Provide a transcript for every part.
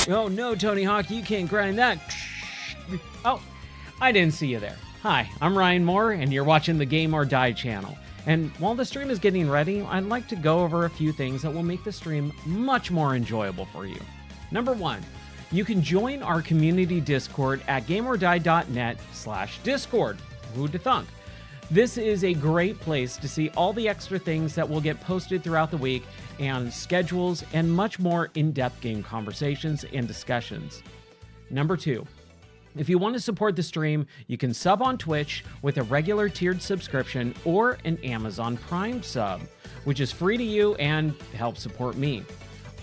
Oh no, Tony Hawk, you can't grind that. Oh, I didn't see you there. Hi, I'm Ryan Moore, and you're watching the Game or Die channel. And while the stream is getting ready, I'd like to go over a few things that will make the stream much more enjoyable for you. Number one, you can join our community Discord at gameordie.net/Discord. Who'd have thunk? This is a great place to see all the extra things that will get posted throughout the week and schedules and much more in-depth game conversations and discussions. Number two, if you want to support the stream, you can sub on Twitch with a regular tiered subscription or an Amazon Prime sub, which is free to you and helps support me.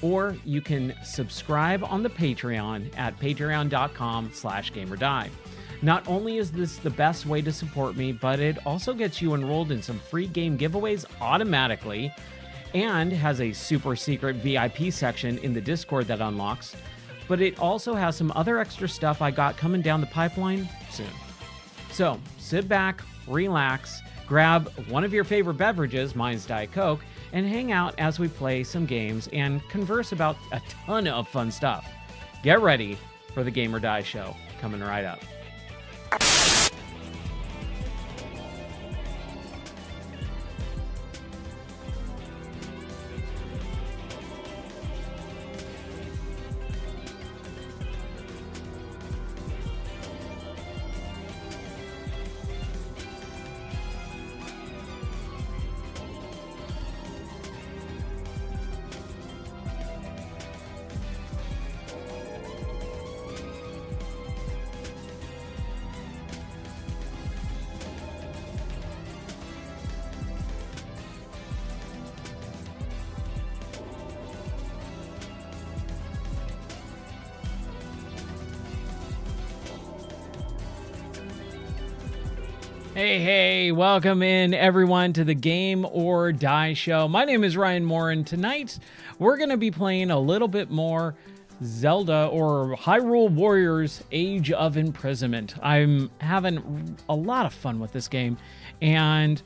Or you can subscribe on the Patreon at patreon.com/gameordie. Not only is this the best way to support me, but it also gets you enrolled in some free game giveaways automatically and has a super secret VIP section in the Discord that unlocks. But it also has some other extra stuff I got coming down the pipeline soon. So sit back, relax, grab one of your favorite beverages, mine's Diet Coke, and hang out as we play some games and converse about a ton of fun stuff. Get ready for the Game or Die show coming right up. Hey, welcome in everyone to the Game or Die show. My name is Ryan Moore, and tonight we're going to be playing a little bit more Zelda or Hyrule Warriors Age of Imprisonment. I'm having a lot of fun with this game, and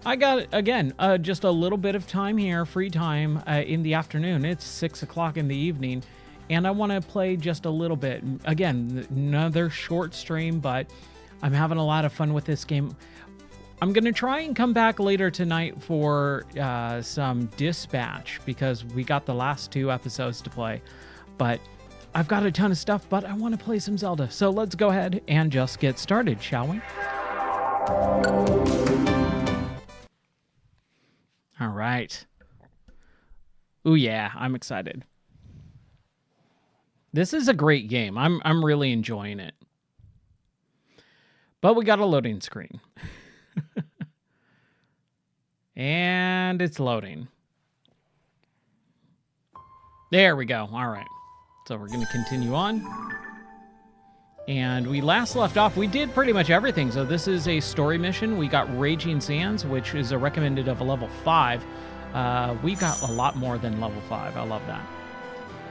I got, again, just a little bit of time here, free time in the afternoon. It's 6 o'clock in the evening, and I want to play just a little bit. Again, another short stream, but I'm having a lot of fun with this game. I'm going to try and come back later tonight for some Dispatch because we got the last 2 episodes to play. But I've got a ton of stuff, but I want to play some Zelda. So let's go ahead and just get started, shall we? All right. Ooh, yeah, I'm excited. This is a great game. I'm really enjoying it. But we got a loading screen. And it's loading. There we go. All right. So we're going to continue on. And we last left off. We did pretty much everything. So this is a story mission. We got Raging Sands, which is a recommended of a level 5. We got a lot more than level 5. I love that.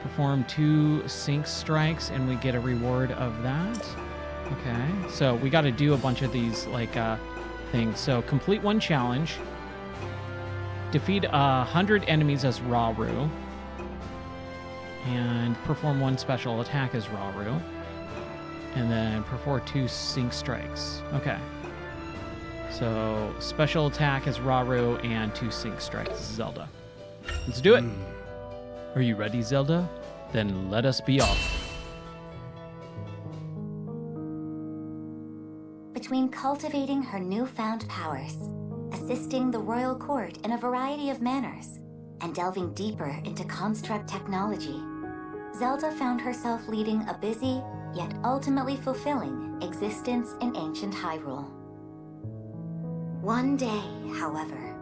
Perform 2 sync strikes, and we get a reward of that. Okay, so we got to do a bunch of these like things. So complete 1 challenge, defeat 100 enemies as Rauru, and perform 1 special attack as Rauru, and then perform 2 sync strikes. Okay, so special attack as Rauru and 2 sync strikes as Zelda. Let's do it. Are you ready, Zelda? Then let us be off. Between cultivating her newfound powers, assisting the royal court in a variety of manners, and delving deeper into construct technology, Zelda found herself leading a busy, yet ultimately fulfilling, existence in ancient Hyrule. One day, however,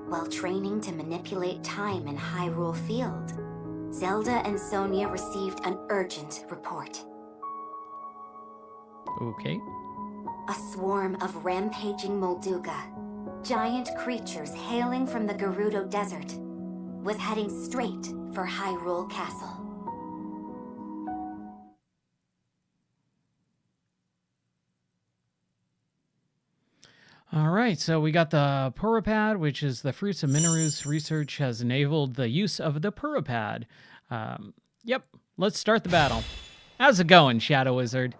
while training to manipulate time in Hyrule Field, Zelda and Sonia received an urgent report. Okay. A swarm of rampaging Molduga, giant creatures hailing from the Gerudo Desert, was heading straight for Hyrule Castle. All right, so we got the Purapad, which is the fruits of Minaru's research has enabled the use of the Purapad. Yep, let's start the battle. How's it going, Shadow Wizard?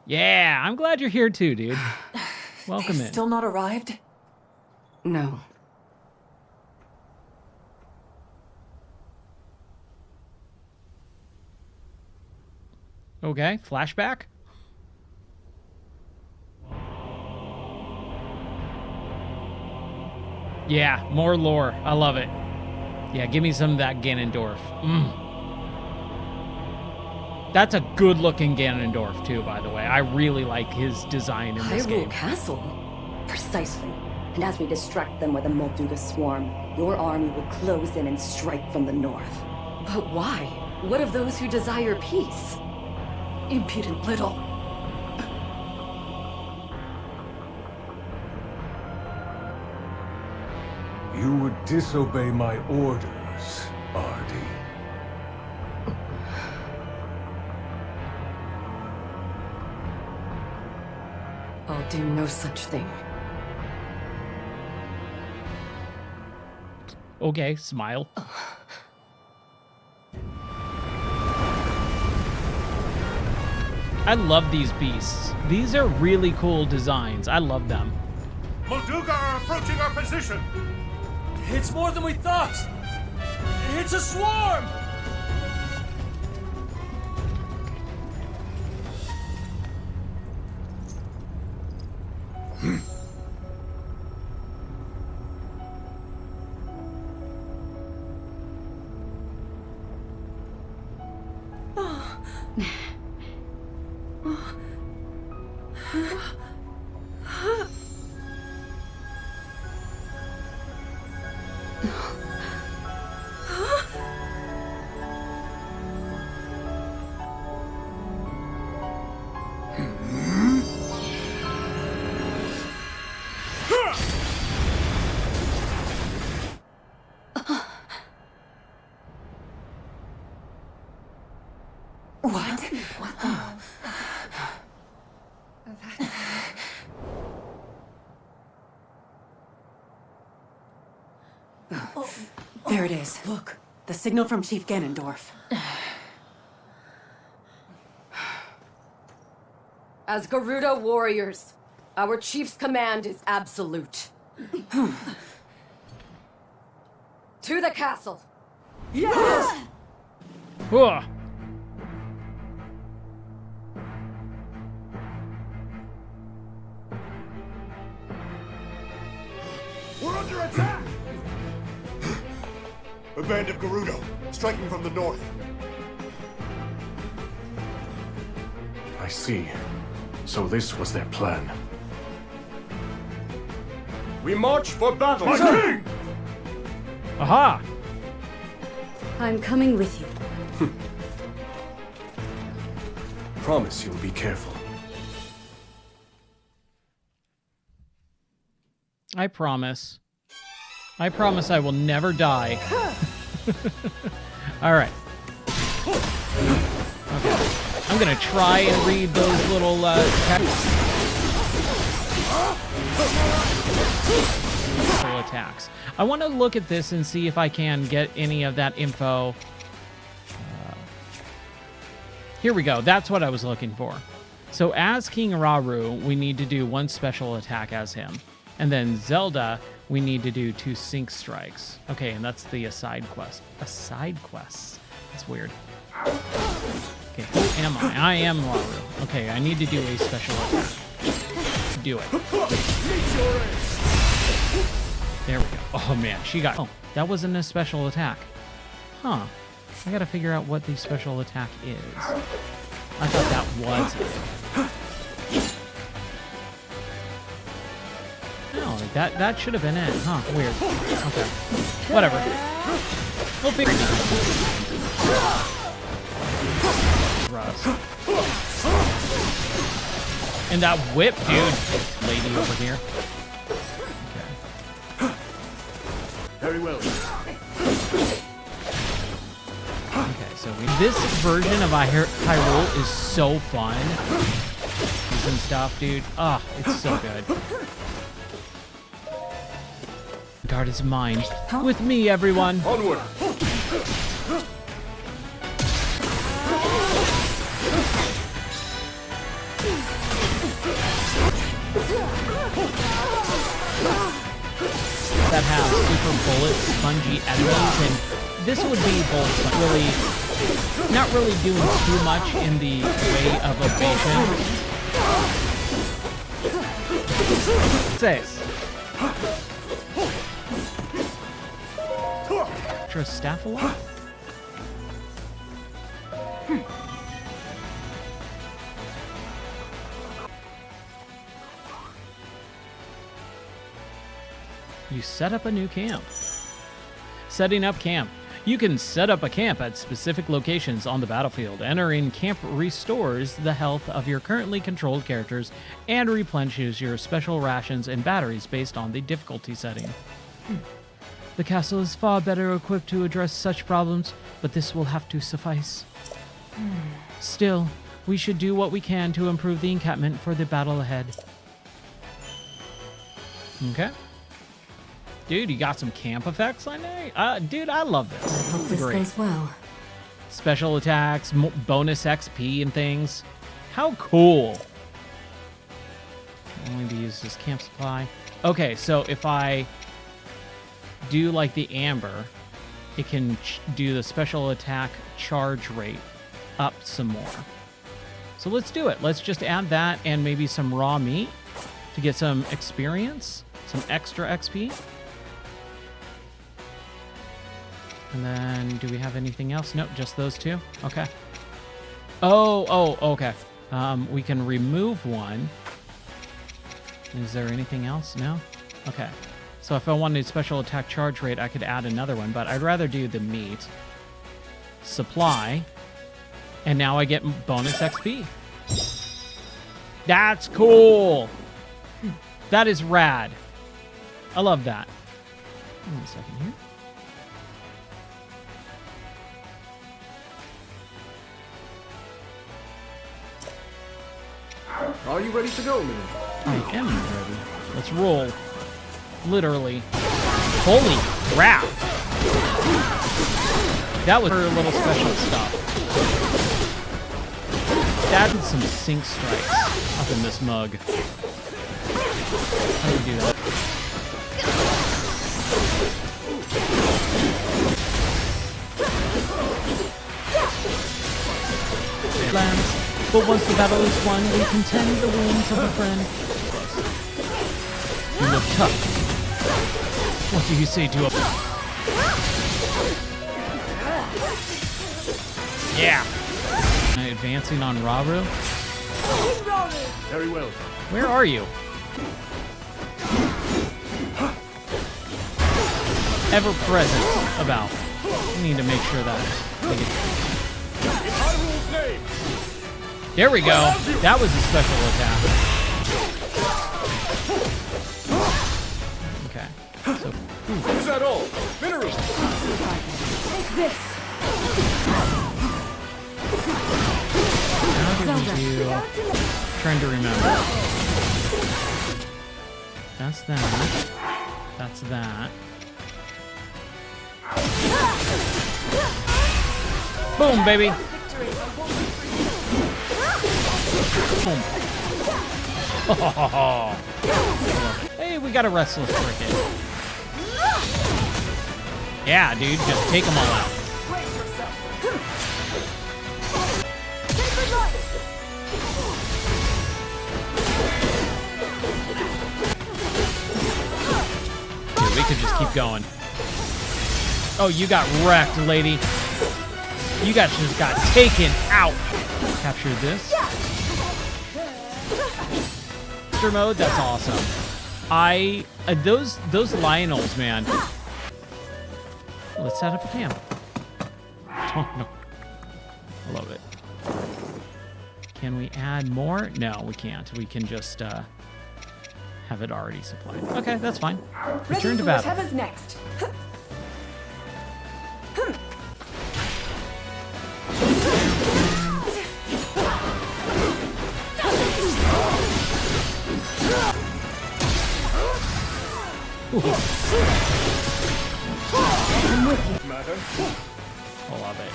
Yeah, I'm glad you're here too, dude. Welcome in. Still not arrived? No. Okay, flashback? Yeah, more lore. I love it. Yeah, give me some of that Ganondorf. That's a good-looking Ganondorf, too, by the way. I really like his design in this game. Hyrule Castle? Precisely. And as we distract them with a Molduga swarm, your army will close in and strike from the north. But why? What of those who desire peace? Impudent little. You would disobey my orders, Ardy. I'll do no such thing. Okay, smile. I love these beasts. These are really cool designs. I love them. Molduga are approaching our position! It's more than we thought! It's a swarm! There it is. Look, the signal from Chief Ganondorf. As Gerudo warriors, our chief's command is absolute. To the castle. Yes! Whoa. We're under attack! A band of Gerudo, striking from the north. I see. So this was their plan. We march for battle! My king! Aha! I'm coming with you. Promise you'll be careful. I promise. I promise I will never die. All right. Okay. I'm gonna try and read those little attacks. I want to look at this and see if I can get any of that info. Here we go. That's what I was looking for. So as King Rauru, we need to do one special attack as him. And then Zelda, we need to do 2 sync strikes. Okay, and that's the side quest. A side quest. That's weird. Okay, who am I? I am Rauru. Okay, I need to do a special attack. Do it. There we go. Oh man, she got... Oh, that wasn't a special attack. Huh. I gotta figure out what the special attack is. I thought that was it. No, that should have been it. Huh, weird. Okay. Whatever. We'll figure it out. Russ. And that whip, dude. Lady over here. Okay. Very well. Okay, so this version of Hyrule is so fun. And stuff, dude. Ah, it's so good. God is mine. With me, everyone. Onward! bullet spongy enemies, and this would be bullet sponge, really, not really doing too much in the way of evasion. Says. Staphyla? You set up a new camp. Setting up camp. You can set up a camp at specific locations on the battlefield. Entering camp restores the health of your currently controlled characters and replenishes your special rations and batteries based on the difficulty setting. The castle is far better equipped to address such problems, but this will have to suffice. Still, we should do what we can to improve the encampment for the battle ahead. Okay. Dude, you got some camp effects on there? Dude, I love this. I hope this goes well. Special attacks, bonus XP and things. How cool. Only to use this camp supply. Okay, so if I do like the amber, it can do the special attack charge rate up some more. So let's do it. Let's just add that and maybe some raw meat to get some experience, some extra XP. And then do we have anything else? Nope, just those two. Okay. Oh, okay. We can remove one. Is there anything else? No? Okay. So if I wanted special attack charge rate, I could add another one, but I'd rather do the meat. Supply. And now I get bonus XP. That's cool. That is rad. I love that. 1 second here. Are you ready to go, Minnie? I am ready. Let's roll. Literally. Holy crap! That was her little special stuff. That did some sync strikes up in this mug. How do we do that? Lands. But once the battle is won, we can tend the wounds of a friend. You look tough. What do you say to a... Yeah. Advancing on Raru. Very well. Where are you? Ever present about. We need to make sure that... In Hyrule's name! There we go. That was a special attack. Okay. So, Is that all? Mineral! Take this! how do we do... Trying to remember. That's that. That's that. Boom, baby. Boom. Oh. Hey, we got a restless cricket. Yeah, dude, just take them all out. Dude, we could just keep going. Oh, you got wrecked, lady. You guys just got taken out. Capture this. Monster mode, that's awesome. Those Lionels, man. Let's set up a camp. Oh, no. I love it. Can we add more? No, we can't. We can just have it already supplied. Okay, that's fine. Return to battle. Whatever's next. I'm with you. Matter? I love it.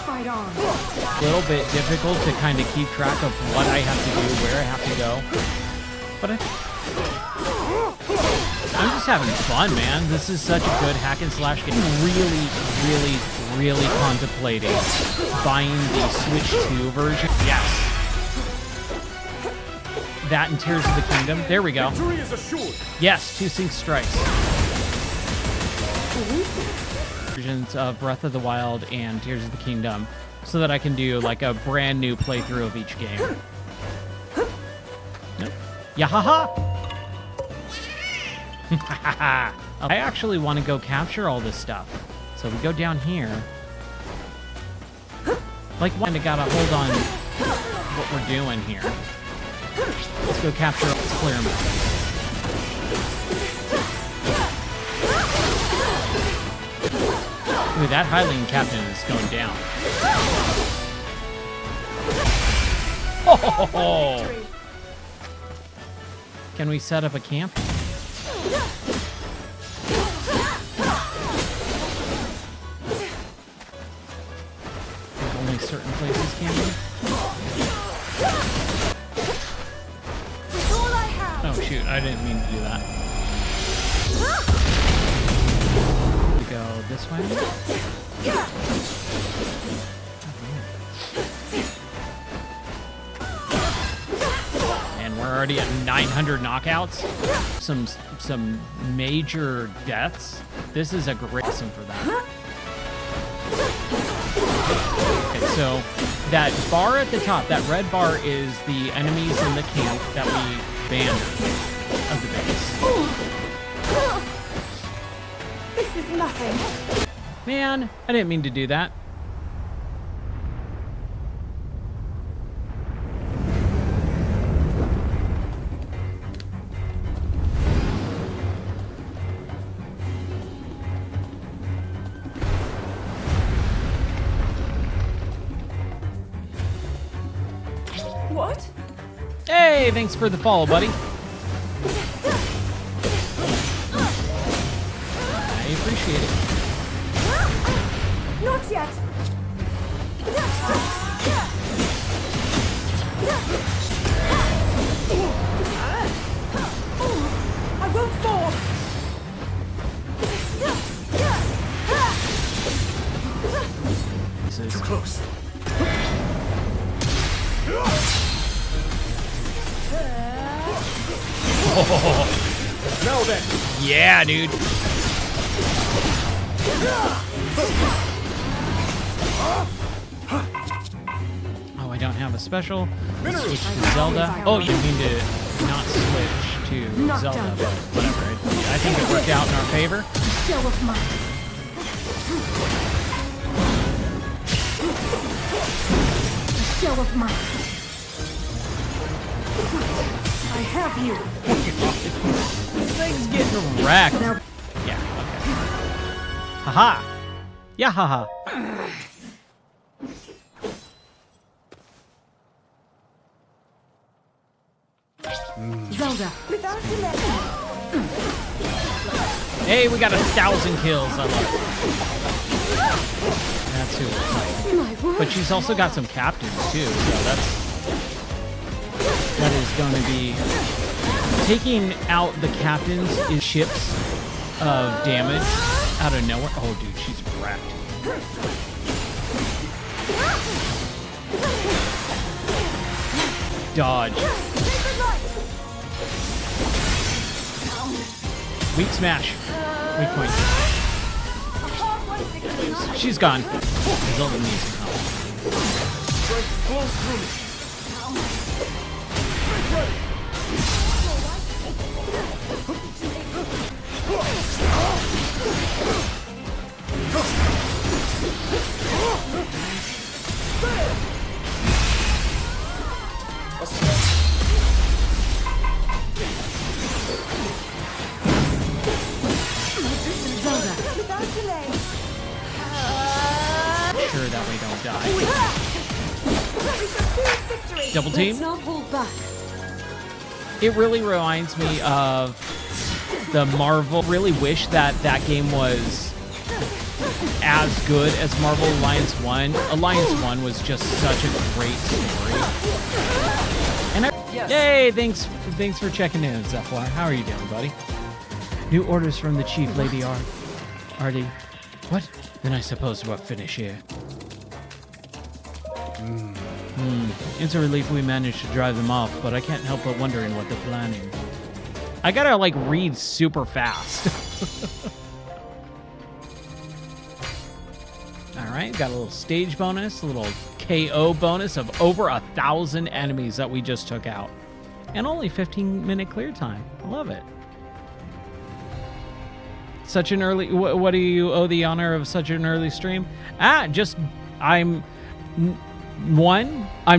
Fight on. A little bit difficult to kind of keep track of what I have to do, where I have to go. But I'm just having fun, man. This is such a good hack and slash game. Really contemplating buying the Switch 2 version. Yes. That and Tears of the Kingdom. There we go. Victory is assured. Yes, 2 sync strikes. Versions of Breath of the Wild and Tears of the Kingdom, so that I can do like a brand new playthrough of each game. Nope. Yahaha! I actually want to go capture all this stuff. So we go down here. Like, kind of gotta hold on what we're doing here. Let's go capture this clear map. Ooh, that Hylian captain is going down. Oh! Can we set up a camp? Only certain places can be. Oh shoot, I didn't mean to do that. We go this way. And we're already at 900 knockouts. Some major deaths. This is a great sim for that. Okay, so that bar at the top, that red bar is the enemies in the camp that we banned of the base. This is nothing. Man, I didn't mean to do that. What? Hey, thanks for the follow, buddy. I appreciate it. Not yet. I won't fall. This is Too close. Now then. yeah, dude. Oh, I don't have a special. Let's switch to Zelda. Oh, you mean to not switch to Zelda, but whatever. I think it worked out in our favor. Show of mine. Show of mine. I have you. This thing's getting wrecked. Yeah, okay. Haha. Yeah, haha. Zelda. Without delay. Hey, we got 1,000 kills. I love it. That's who we're fighting. But she's also got some captains too, so that is going to be taking out the captains in ships of damage out of nowhere. Oh, dude, she's wrecked. Dodge. Weak smash. Weak point. She's gone. Zelda needs to come. Blows through me. Sure that we don't die. Double team? Let's not hold back. It really reminds me of the Marvel. Really wish that that game was as good as Marvel Alliance 1. Alliance 1 was just such a great story. And yay, thanks for checking in, Zephyr. How are you doing, buddy? New orders from the chief, Lady Artie. What? Then I suppose we'll finish here. It's a relief we managed to drive them off, but I can't help but wondering what they're planning. I gotta, like, read super fast. Alright, got a little stage bonus, a little KO bonus of over 1,000 enemies that we just took out. And only 15-minute clear time. I love it. Such an early... What do you owe the honor of such an early stream? I'm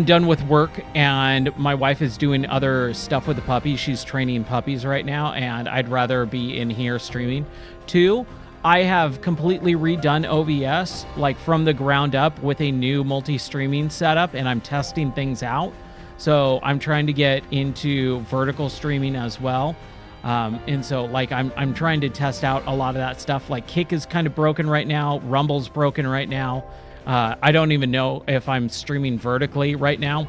done with work, and my wife is doing other stuff with the puppies. She's training puppies right now, and I'd rather be in here streaming. 2, I have completely redone OBS, like from the ground up with a new multi-streaming setup, and I'm testing things out. So I'm trying to get into vertical streaming as well. And so, like, I'm trying to test out a lot of that stuff. Like, Kick is kind of broken right now. Rumble's broken right now. I don't even know if I'm streaming vertically right now.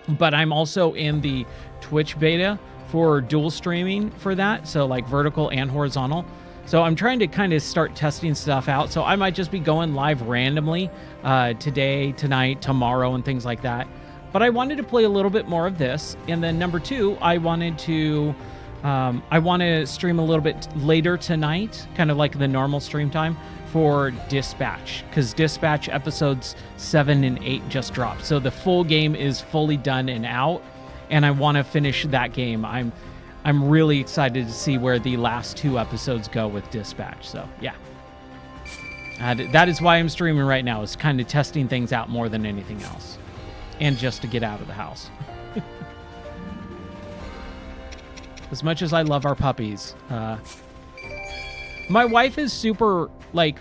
But I'm also in the Twitch beta for dual streaming for that. So, like, vertical and horizontal. So I'm trying to kind of start testing stuff out. So I might just be going live randomly today, tonight, tomorrow, and things like that. But I wanted to play a little bit more of this. And then number 2, I want to stream a little bit later tonight, kind of like the normal stream time, for Dispatch, because Dispatch episodes 7 and 8 just dropped. So the full game is fully done and out, and I want to finish that game. I'm really excited to see where the last 2 episodes go with Dispatch. So yeah, that is why I'm streaming right now, is kind of testing things out more than anything else, and just to get out of the house. As much as I love our puppies, my wife is super, like,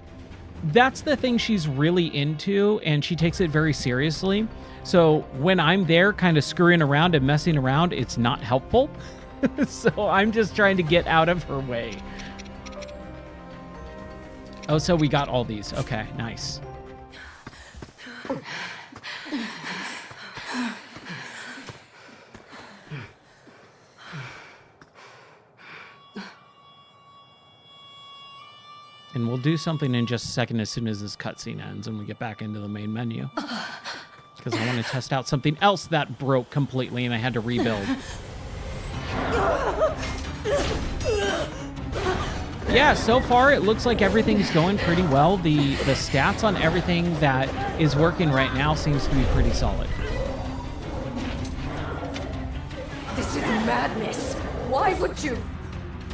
that's the thing she's really into, and she takes it very seriously. So when I'm there kind of screwing around and messing around, it's not helpful. So I'm just trying to get out of her way. Oh, so we got all these. Okay, nice. And we'll do something in just a second as soon as this cutscene ends and we get back into the main menu. Because I want to test out something else that broke completely and I had to rebuild. Yeah, so far it looks like everything's going pretty well. The stats on everything that is working right now seems to be pretty solid. This is madness. Why would you?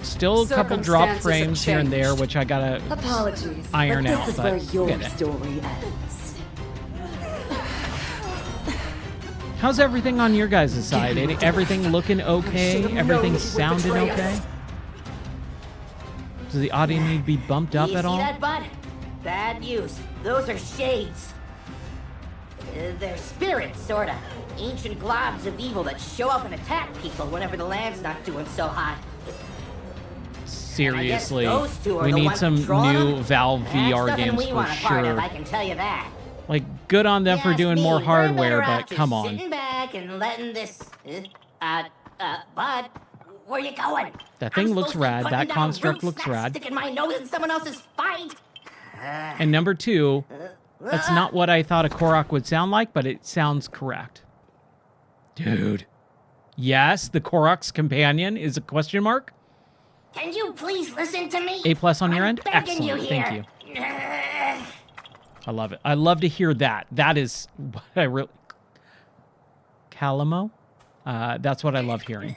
Still a couple drop Circumstances frames have here and there, changed. which I gotta Apologies, iron but out. this is But where your get it. story ends. How's everything on your guys' side? Everything looking okay? Everything sounding okay? Does the audio need to be bumped up You at see all? that, bud? Bad news. Those are shades. They're spirits, sorta. Ancient globs of evil that show up and attack people whenever the land's not doing so hot. Seriously, those two are we the need ones some controlling new them. Valve That's VR nothing games we for want a part of, sure. I can tell you that. Like, good on them for Yes, doing me, more we're hardware, better off but just come on. Sitting back and letting this. Bud, where you going? That thing I'm looks supposed to be rad. putting That down construct roots, looks not rad. Sticking my nose in someone else's fight. And number 2, that's not what I thought a Korok would sound like, but it sounds correct. Dude. Yes, the Korok's companion is a question mark. Can you please listen to me? A+ on your I'm end? begging you Excellent. Thank here. you. I love it. I love to hear that. That is what I really... Calamo? That's what I love hearing.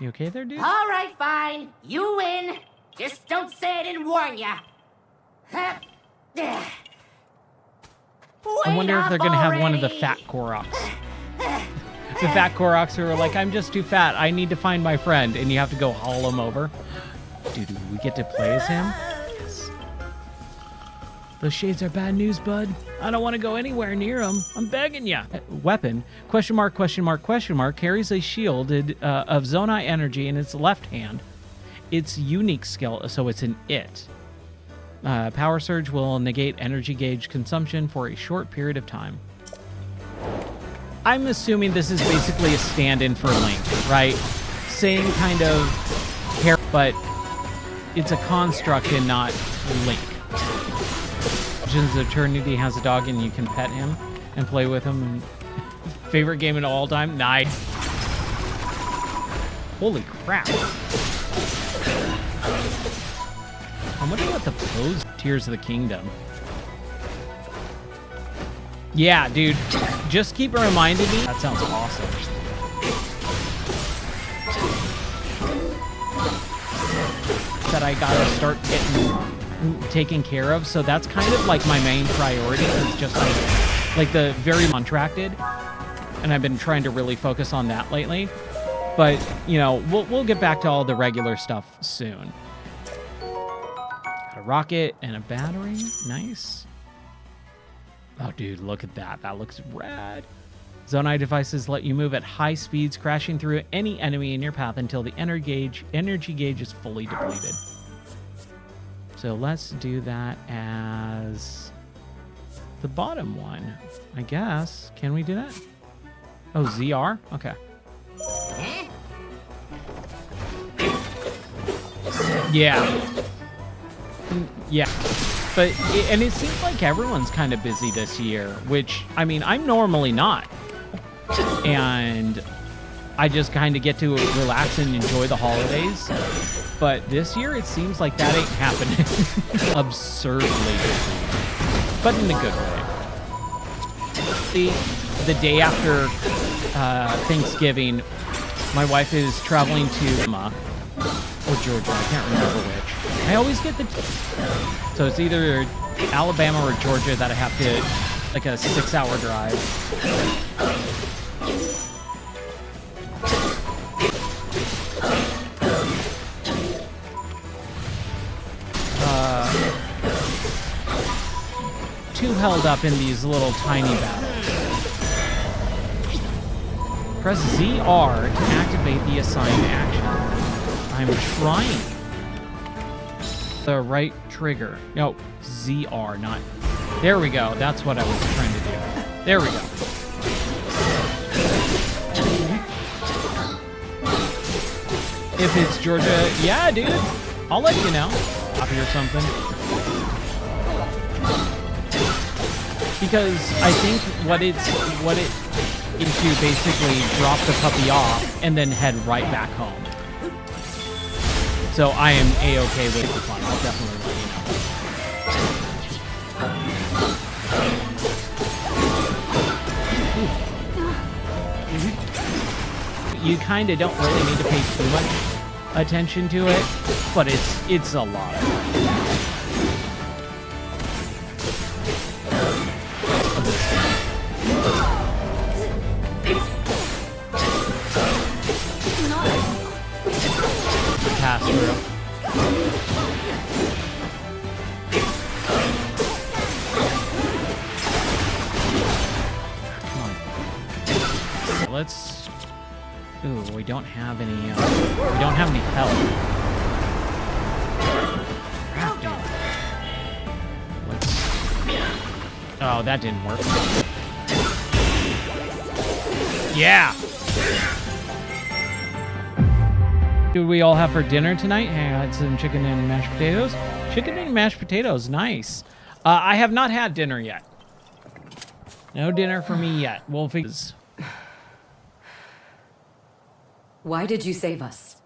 You okay there, dude? All right, fine. You win. Just don't say I didn't warn ya. I wonder if they're going to have one of the fat Koroks. The fat Koroks who are like, I'm just too fat. I need to find my friend. And you have to go haul him over. Dude, we get to play as him? Yes. Those shades are bad news, bud. I don't want to go anywhere near them. I'm begging ya. Weapon, question mark, question mark, question mark, carries a shielded of Zonai energy in its left hand. Its unique skill, so it's an it. Power Surge will negate energy gauge consumption for a short period of time. I'm assuming this is basically a stand-in for Link, right? Same kind of hair, but it's a construct and not Link. Legends of Eternity has a dog and you can pet him and play with him. Favorite game of all time? Nice. Holy crap. I wonder what the pose Tears of the Kingdom. Yeah, dude. Just keep reminding me. That sounds awesome. That I gotta start getting taken care of. So that's kind of like my main priority. It's just like the very contracted. And I've been trying to really focus on that lately. But, you know, we'll get back to all the regular stuff soon. Got a rocket and a battery. Nice. Oh, dude, look at that. That looks rad. Zonai devices let you move at high speeds, crashing through any enemy in your path until the energy gauge is fully depleted. So let's do that as the bottom one, I guess. Can we do that? Oh, ZR? Okay. Yeah. Yeah. But, and it seems like everyone's kind of busy this year, which, I mean, I'm normally not. And I just kind of get to relax and enjoy the holidays. But this year, it seems like that ain't happening. Absurdly busy. But in a good way. The day after Thanksgiving, my wife is traveling to Emma or Georgia, I can't remember which. I always get the... So it's either Alabama or Georgia that I have to, like a 6-hour drive. 2 held up in these little tiny battles. Press ZR to activate the assigned action. I'm trying. The right trigger. No, ZR, not... There we go. That's what I was trying to do. There we go. If it's Georgia, yeah, dude. I'll let you know. Copy or something. Because I think what it is to basically drop the puppy off and then head right back home. So I am A-okay with the fun. I'll definitely let you know. You kind of don't really need to pay too much attention to it, but it's a lot of pass through. Come on. Let's... Ooh, we don't have any, we don't have any health. Crap, dude. Let's... Oh, that didn't work. Yeah! What do we all have for dinner tonight? I had some chicken and mashed potatoes. Chicken and mashed potatoes, nice. I have not had dinner yet. No dinner for me yet. We'll figure. Why did you save us?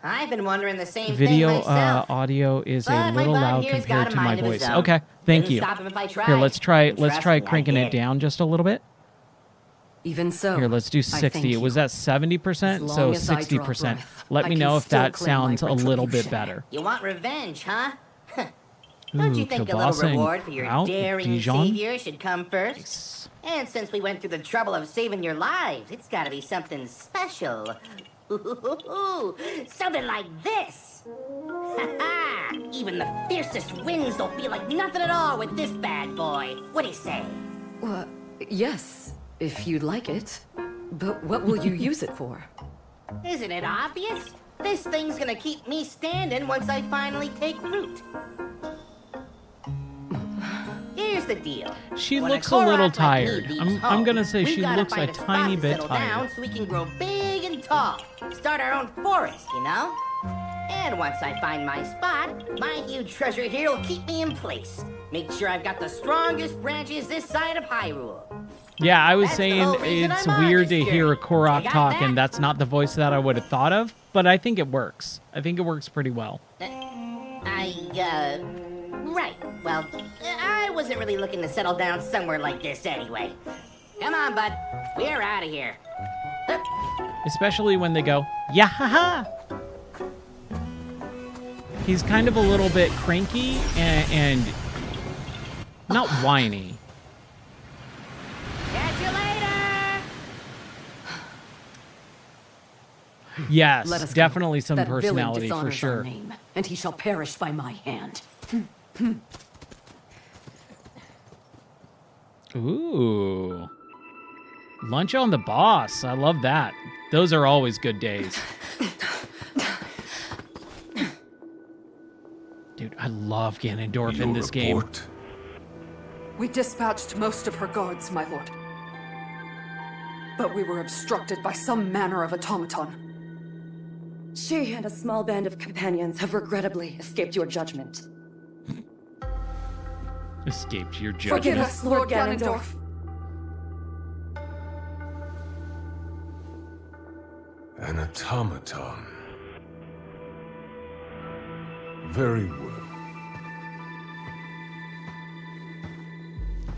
I've been wondering the same Video thing myself. audio is But a my little bud loud here's compared got a to my mind of his voice. own. Okay, thank Didn't you. stop him if I tried. Here, let's try And trust me, I cranking it did. down just a little bit. Even so, Here, let's do I 60. thank It was you. at 70%, As so long as I draw 60%. breath, Let I me can know if still that claim my sounds a little bit retribution. better. You want revenge, huh? Don't you Ooh, think a kielbasa little and reward for your kraut, daring Dijon? savior should come first? Nice. And since we went through the trouble of saving your lives, it's gotta be something special. Something like this! Ha-ha! Even the fiercest winds don't feel like nothing at all with this bad boy. What do you say? Yes, if you'd like it. But what will you use it for? Isn't it obvious? This thing's gonna keep me standing once I finally take root. Here's the deal. She When looks a Korok little like me tired. leaves I'm home, gonna say we've she gotta looks a find spot tiny to bit settle down tired. so we can grow big and tall. Start our own forest, you know? And once I find my spot, my huge treasure here will keep me in place. Make sure I've got the strongest branches this side of Hyrule. Yeah, I was That's the saying whole reason it's I'm on weird this to hear a journey. Korok You got talk, that? and that's not the voice that I would have thought of, but I think it works. I think it works pretty well. Right. Well, I wasn't really looking to settle down somewhere like this anyway. Come on, bud. We're out of here. Especially when they go, yeah, ha. He's kind of a little bit cranky and not whiny. Catch you later! Yes, Let us go. definitely some That villain personality for dishonors sure. our name, and he shall perish by my hand. Ooh. Lunch on the boss. I love that. Those are always good days. Dude, I love Ganondorf in this game. We dispatched most of her guards, my lord. But we were obstructed by some manner of automaton. She and a small band of companions have regrettably escaped your judgment. Escaped your judgment. Forgive us, Lord Ganondorf. An automaton. Very well.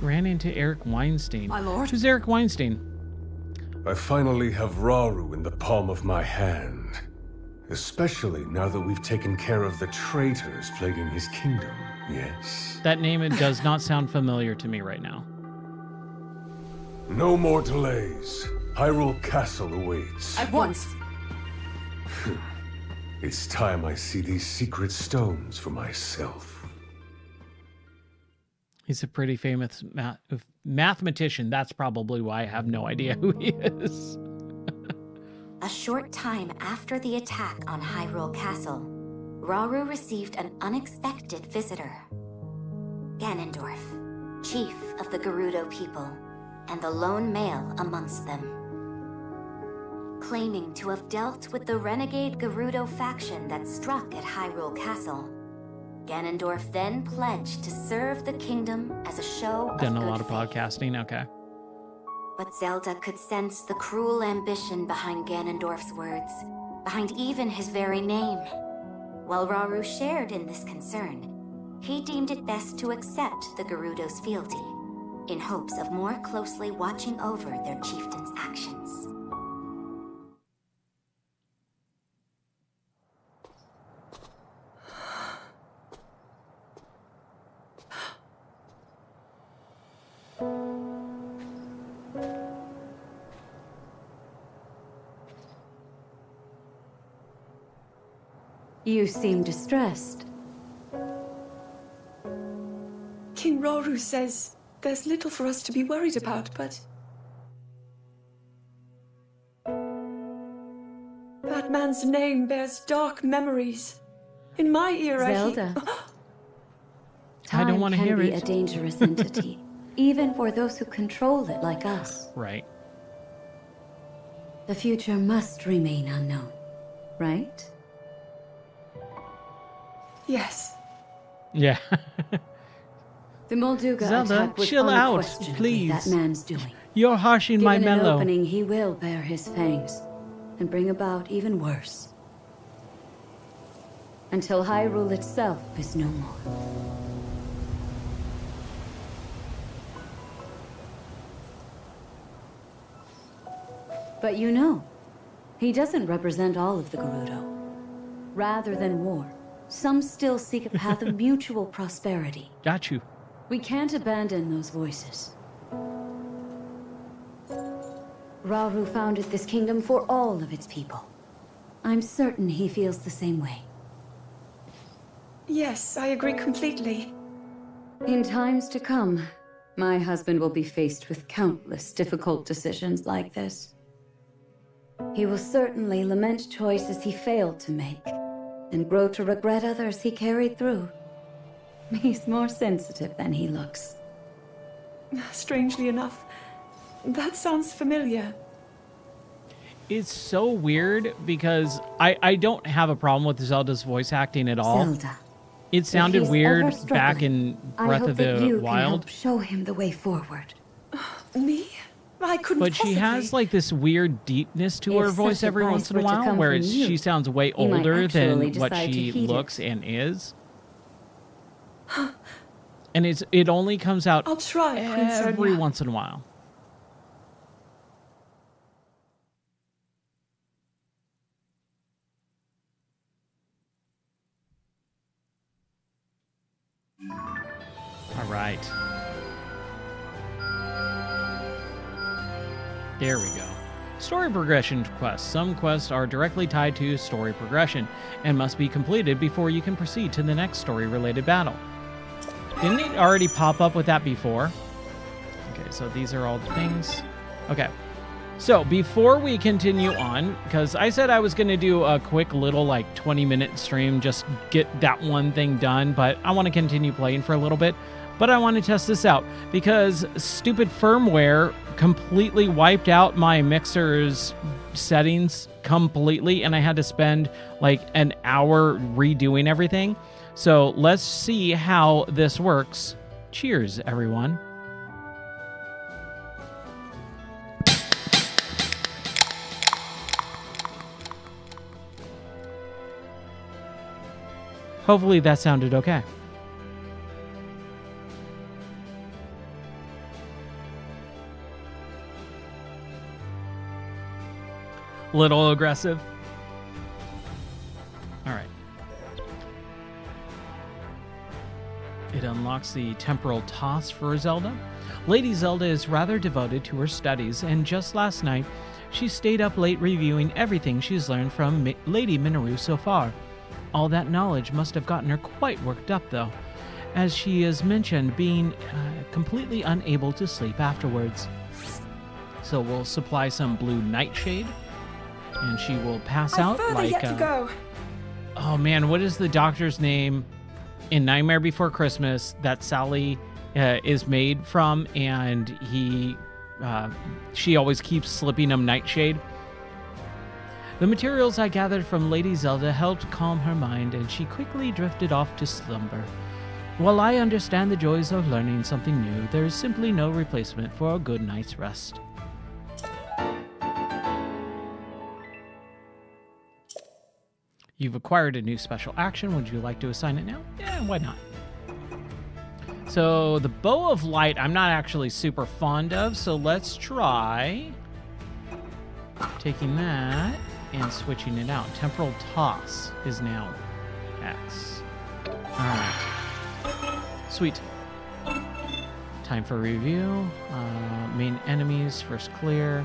Ran into Eric Weinstein. My lord? Who's Eric Weinstein? I finally have Rauru in the palm of my hand. Especially now that we've taken care of the traitors plaguing his kingdom, yes? That name, it does not sound familiar to me right now. No more delays. Hyrule Castle awaits. At once. It's time I see these secret stones for myself. He's a pretty famous mathematician. That's probably why I have no idea who he is. A short time after the attack on Hyrule Castle, Rauru received an unexpected visitor. Ganondorf, chief of the Gerudo people, and the lone male amongst them. Claiming to have dealt with the renegade Gerudo faction that struck at Hyrule Castle, Ganondorf then pledged to serve the kingdom as a show of Done a good lot of faith. podcasting, okay. But Zelda could sense the cruel ambition behind Ganondorf's words, behind even his very name. While Rauru shared in this concern, he deemed it best to accept the Gerudo's fealty, in hopes of more closely watching over their chieftain's actions. You seem distressed. King Rauru says there's little for us to be worried about, but... that man's name bears dark memories. In my era, Zelda. I don't want to hear Time can it. be a dangerous entity, even for those who control it like us. Right. The future must remain unknown, right? Yes. Yeah. The Molduga Zelda, attack was chill out, unquestionably please. that man's doing. You're harshing my Given an mellow. opening, he will bare his fangs and bring about even worse. Until Hyrule itself is no more. But you know, he doesn't represent all of the Gerudo. Rather than war, some still seek a path of mutual prosperity. Got you. We can't abandon those voices. Rauru founded this kingdom for all of its people. I'm certain he feels the same way. Yes, I agree completely. In times to come, my husband will be faced with countless difficult decisions like this. He will certainly lament choices he failed to make, and grow to regret others he carried through. He's more sensitive than he looks. Strangely enough, that sounds familiar. It's so weird because I don't have a problem with Zelda's voice acting at all. Zelda. It sounded weird back in Breath of the Wild. Help show him the way forward. Me? I couldn't But she possibly. has like this weird deepness to her If voice such every once in a advice were to while come where from you, she sounds way he might older than actually what decide to she heed it. looks and is. And it only comes out I'll try, Queen every Sonia. once in a while. All right. There we go. Story progression quests. Some quests are directly tied to story progression and must be completed before you can proceed to the next story-related battle. Didn't it already pop up with that before? Okay, so these are all the things. Okay. So before we continue on, because I said I was going to do a quick little like 20-minute stream, just get that one thing done, but I want to continue playing for a little bit. But I want to test this out because stupid firmware completely wiped out my mixer's settings completely, and I had to spend like an hour redoing everything. So let's see how this works. Cheers, everyone. Hopefully that sounded okay. Little aggressive. All right. It unlocks the temporal toss for Zelda. Lady Zelda is rather devoted to her studies, and just last night, she stayed up late reviewing everything she's learned from Lady Minoru so far. All that knowledge must have gotten her quite worked up, though, as she has mentioned being completely unable to sleep afterwards. So we'll supply some blue nightshade, and she will pass out like... yet to go. Oh man, what is the doctor's name in Nightmare Before Christmas that Sally is made from, and she always keeps slipping him nightshade? The materials I gathered from Lady Zelda helped calm her mind, and she quickly drifted off to slumber. While I understand the joys of learning something new, there is simply no replacement for a good night's rest. You've acquired a new special action. Would you like to assign it now? Yeah, why not? So the Bow of Light, I'm not actually super fond of, so let's try taking that and switching it out. Temporal Toss is now X. Alright. Sweet. Time for review. Main enemies, first clear.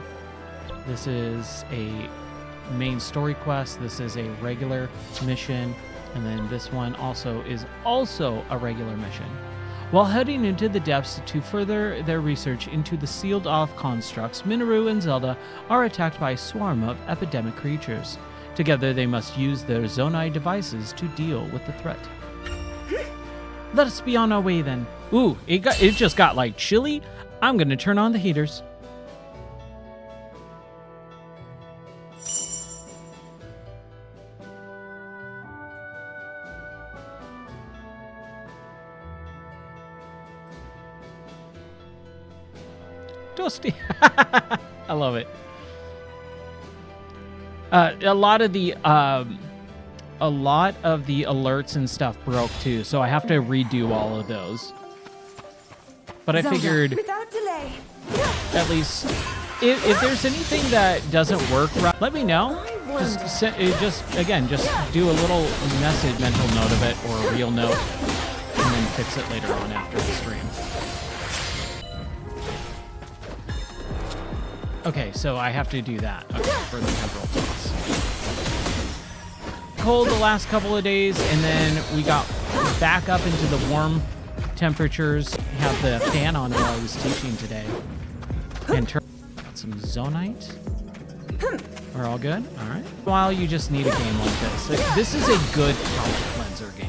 This is a main story quest. This is a regular mission. And then this one is also a regular mission. While heading into the depths to further their research into the sealed-off constructs, Minoru and Zelda are attacked by a swarm of epidemic creatures. Together, they must use their Zonai devices to deal with the threat. Let us be on our way, then. Ooh, it just got, like, chilly. I'm gonna turn on the heaters. Toasty. I love it. A lot of the alerts and stuff broke too, so I have to redo all of those. But I figured, Without delay. at least, if there's anything that doesn't work right, let me know. Just do a little mental note of it, or a real note, and then fix it later on after the stream. Okay, so I have to do that for the temporal toss. Cold the last couple of days, and then we got back up into the warm temperatures. Have the fan on while I was teaching today. And got some Zonite. We're all good? All right. While you just need a game like this. This is a good palate cleanser game.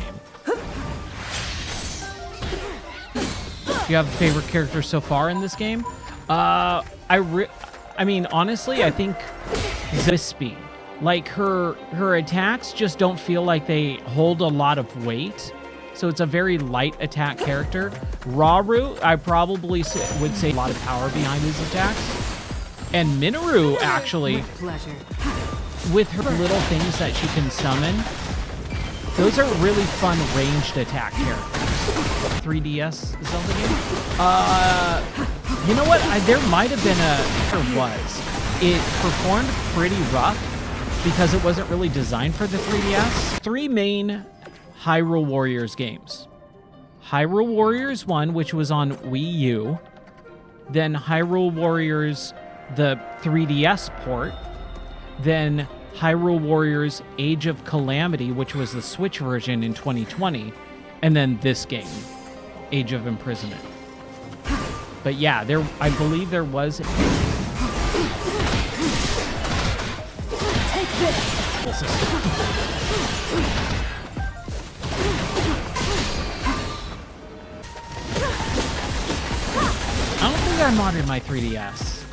you have a favorite character so far in this game? I mean, honestly, I think Wispy. Like, her attacks just don't feel like they hold a lot of weight. So it's a very light attack character. Rauru, I probably would say a lot of power behind his attacks. And Minoru, actually, with her little things that she can summon, those are really fun ranged attack characters. 3DS Zelda game? You know what? There might have been it performed pretty rough because it wasn't really designed for the 3DS. 3 main Hyrule Warriors games. Hyrule Warriors 1, which was on Wii U. Then Hyrule Warriors, the 3DS port. Then Hyrule Warriors Age of Calamity, which was the Switch version in 2020. And then this game, Age of Imprisonment. But yeah, I believe there was... Take this! I don't think I modded my 3DS.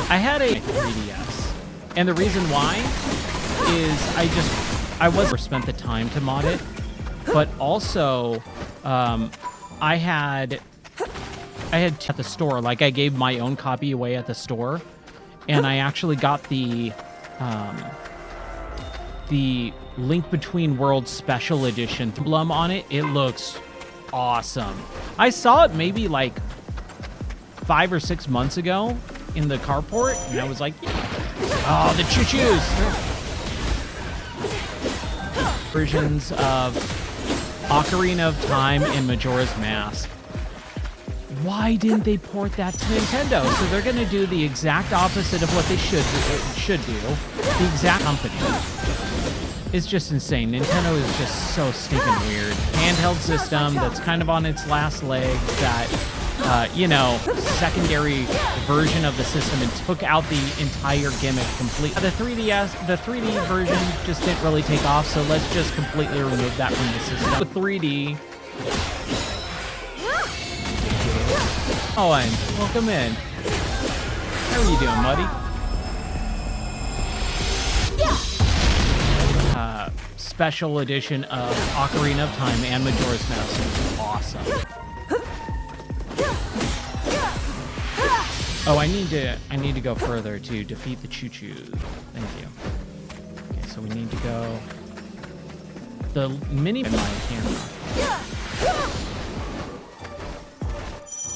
I had a 3DS. And the reason why is I wasn't spent the time to mod it, but also I had at the store, like I gave my own copy away at the store, and I actually got the Link Between Worlds Special Edition emblem on it. It looks awesome. I saw it maybe like 5 or 6 months ago in the carport, and I was like, oh, the choo-choos! Versions of Ocarina of Time and Majora's Mask. Why didn't they port that to Nintendo? So they're going to do the exact opposite of what they should do. The exact company. It's just insane. Nintendo is just so stinking weird. Handheld system that's kind of on its last leg that, secondary version of the system and took out the entire gimmick completely. The 3D version just didn't really take off, so let's just completely remove that from the system. The 3D. Owen, welcome in. How are you doing, buddy? Special edition of Ocarina of Time and Majora's Mask is awesome. Oh, I need to go further to defeat the choo-choo. Thank you. Okay, so we need to go the mini in my camera.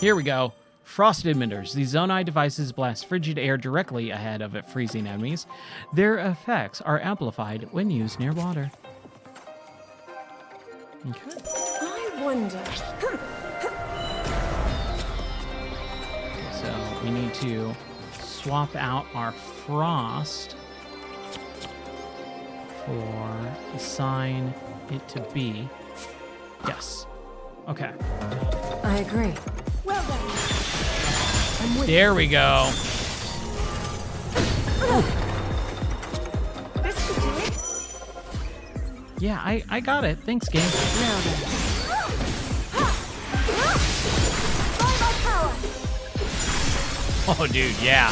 Here we go. Frosted emitters. These Zonai devices blast frigid air directly ahead of freezing enemies. Their effects are amplified when used near water. Okay. I wonder. So we need to swap out our frost for assign it to be. Yes. Okay. I agree. Well done. There we go. This should do it. Yeah, I got it. Thanks, game. Now then. Oh, dude, yeah.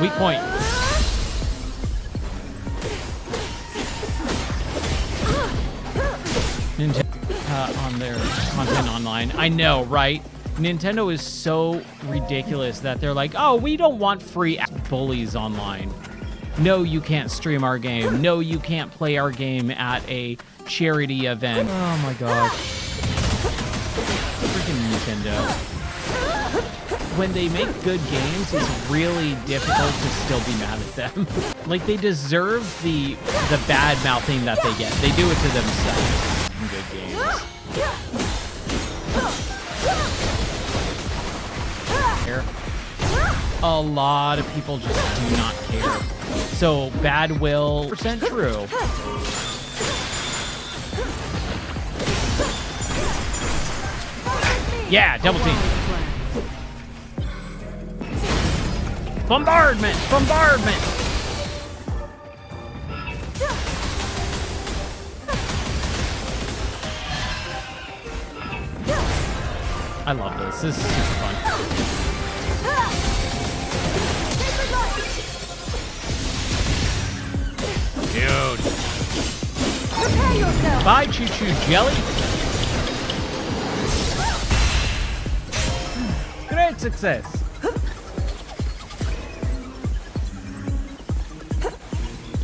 Weak point. Nintendo on their content online. I know, right? Nintendo is so ridiculous that they're like, oh, we don't want free bullies online. No, you can't stream our game. No, you can't play our game at a charity event. Oh my gosh. Freaking Nintendo. When they make good games, it's really difficult to still be mad at them. Like, they deserve the bad mouthing that they get. They do it to themselves in good games. A lot of people just do not care. So, bad will, % true. Yeah, double team. Bombardment! Bombardment! I love this. This is super fun. Dude. Prepare yourself. Bye, choo-choo jelly. Great success.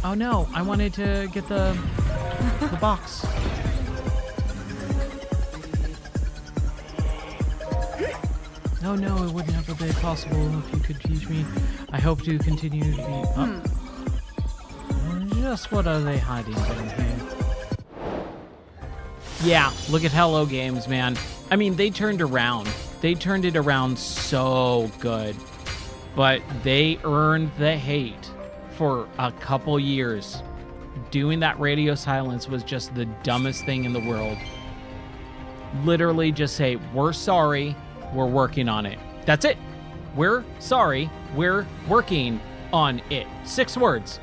Oh no, I wanted to get the box. Oh no, it wouldn't have been possible if you could teach me. I hope to continue to be... Just what are they hiding down here? Yeah, look at Hello Games, man. I mean, they turned around. They turned it around so good. But they earned the hate for a couple years. Doing that radio silence was just the dumbest thing in the world. Literally just say, we're sorry, we're working on it. That's it. We're sorry, we're working on it. 6 words.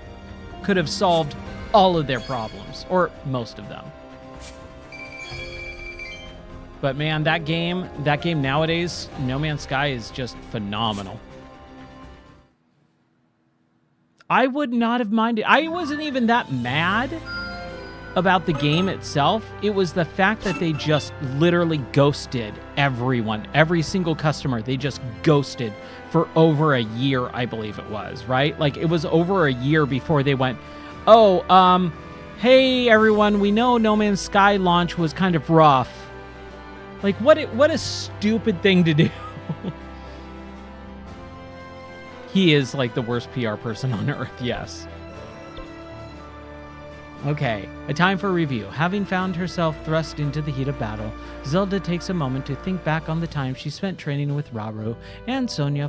Could have solved all of their problems, or most of them. But man, that game nowadays, No Man's Sky is just phenomenal. I would not have minded. I wasn't even that mad about the game itself. It was the fact that they just literally ghosted everyone, every single customer. They just ghosted for over a year, I believe it was, right? Like, it was over a year before they went, oh, hey, everyone, we know No Man's Sky launch was kind of rough. Like, what a stupid thing to do. He is, like, the worst PR person on earth, yes. Okay, a time for review. Having found herself thrust into the heat of battle, Zelda takes a moment to think back on the time she spent training with Rauru and Sonia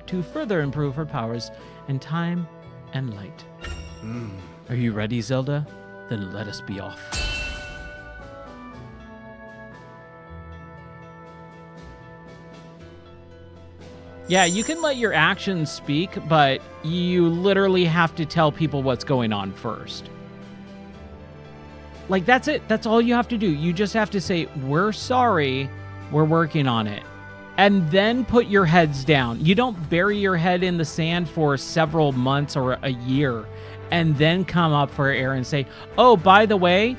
to further improve her powers in time and light. Are you ready, Zelda? Then let us be off. Yeah, you can let your actions speak, but you literally have to tell people what's going on first. Like, that's it. That's all you have to do. You just have to say, we're sorry, we're working on it. And then put your heads down. You don't bury your head in the sand for several months or a year and then come up for air and say, oh, by the way,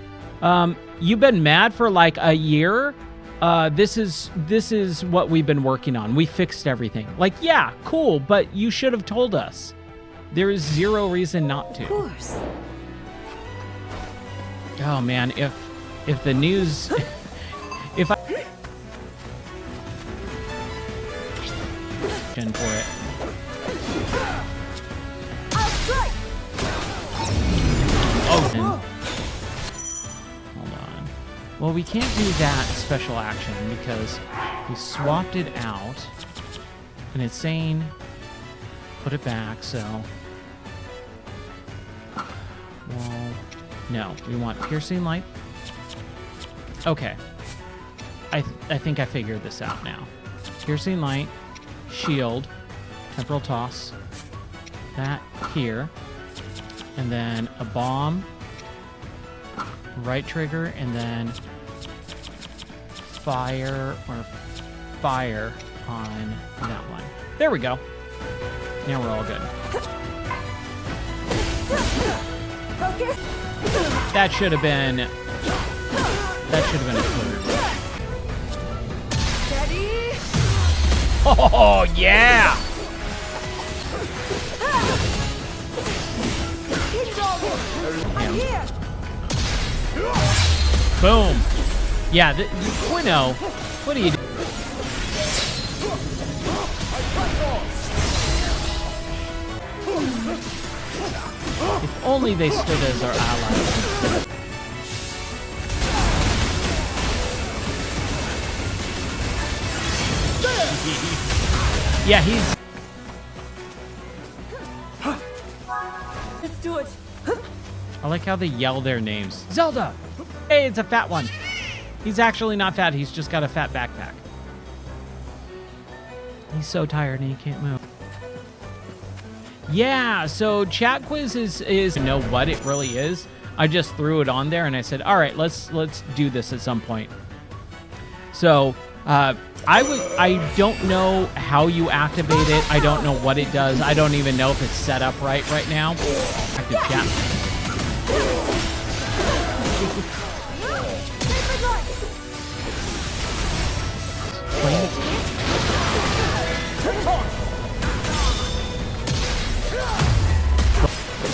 you've been mad for like a year. This is what we've been working on. We fixed everything. Like, yeah, cool, but you should have told us. There is zero reason not to. Of course. Oh man, if the news, if I for it. Oh, hold on. Well, we can't do that special action because we swapped it out, and it's saying put it back. So, well. No, we want piercing light. Okay. I think I figured this out now. Piercing light, shield, temporal toss, that here, and then a bomb, right trigger, and then fire on that one. There we go. Now we're all good. Focus. That should have been a third. Ready? Oh yeah! I'm here. Boom. Yeah, Quino, what are you doing? If only they stood as our allies. Yeah, he's... Let's do it. I like how they yell their names. Zelda! Hey, it's a fat one. He's actually not fat, he's just got a fat backpack. He's so tired and he can't move. Yeah, so chat quiz is know what it really is. I just threw it on there and I said, all right, let's do this at some point. So I don't know how you activate it. I don't know what it does. I don't even know if it's set up right now. Active chat.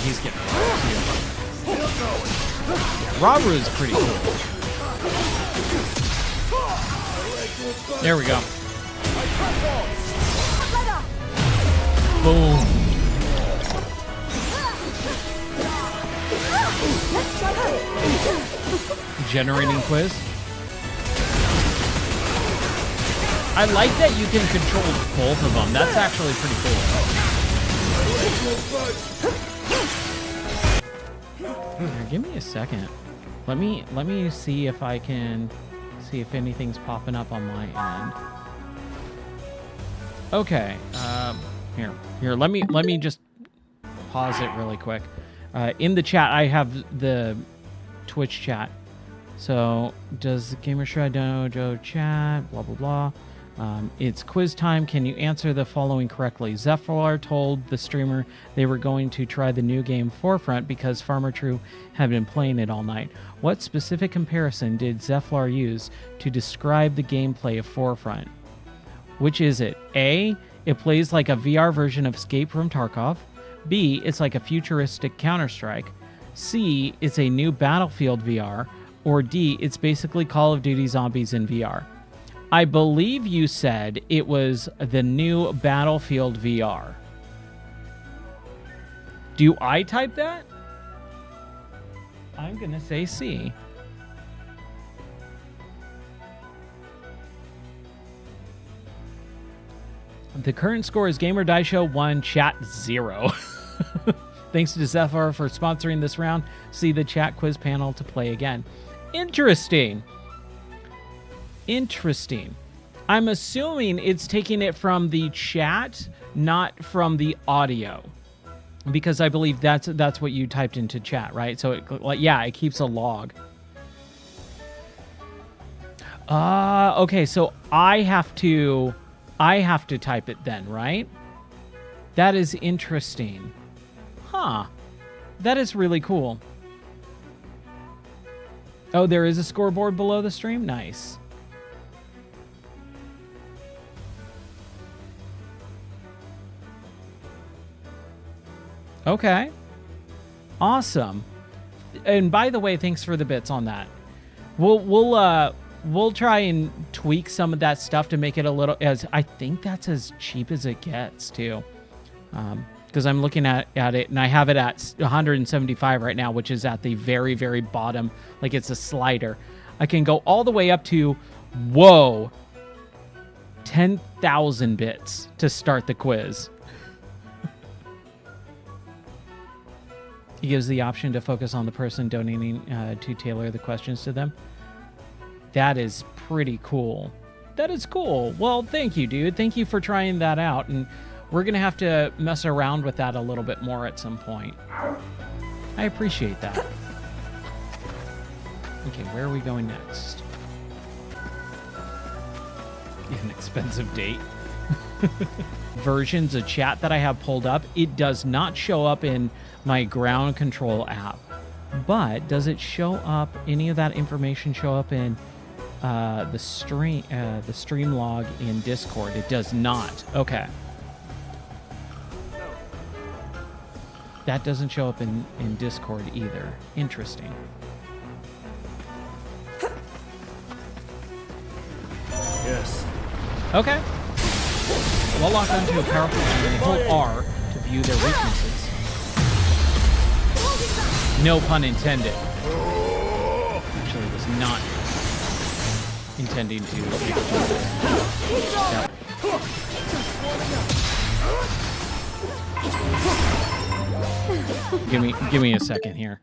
He's getting Rauru is pretty cool. There we go. Boom. Generating quiz. I like that you can control both of them. That's actually pretty cool. Here, give me a second. Let me see if I can see if anything's popping up on my end. Okay. Here. Let me just pause it really quick. In the chat, I have the Twitch chat. So, does Gamer Shred Dojo chat? Blah blah blah. It's quiz time. Can you answer the following correctly? Zephyr told the streamer they were going to try the new game Forefront because Farmer True had been playing it all night. What specific comparison did Zephyr use to describe the gameplay of Forefront? Which is it? A, it plays like a VR version of Escape from Tarkov. B, it's like a futuristic Counter-Strike. C, it's a new Battlefield VR. Or D, it's basically Call of Duty Zombies in VR. I believe you said it was the new Battlefield VR. Do I type that? I'm going to say C. The current score is Gamer Die Show 1, Chat 0. Thanks to Zephyr for sponsoring this round. See the chat quiz panel to play again. Interesting. Interesting. I'm assuming it's taking it from the chat, not from the audio, because I believe that's what you typed into chat, right? So it keeps a log. Okay. So I have to type it then, right? That is interesting. Huh. That is really cool. Oh, there is a scoreboard below the stream? Nice. Okay. Awesome. And by the way, thanks for the bits on that. We'll try and tweak some of that stuff to make it a little I think that's as cheap as it gets too. Because I'm looking at it and I have it at 175 right now, which is at the very, very bottom. Like it's a slider. I can go all the way up to, 10,000 bits to start the quiz. He gives the option to focus on the person donating to tailor the questions to them. That is pretty cool. That is cool. Well, thank you, dude. Thank you for trying that out. And we're going to have to mess around with that a little bit more at some point. I appreciate that. Okay, where are we going next? An expensive date. Versions of chat that I have pulled up, it does not show up in my ground control app. But does it show up, any of that information show up in the stream log in Discord? It does not. Okay. That doesn't show up in Discord either. Interesting. Yes. Okay. While locked onto a powerful enemy, hold R to view their weaknesses. No pun intended. Actually, was not intending to make a joke. Give me a second here.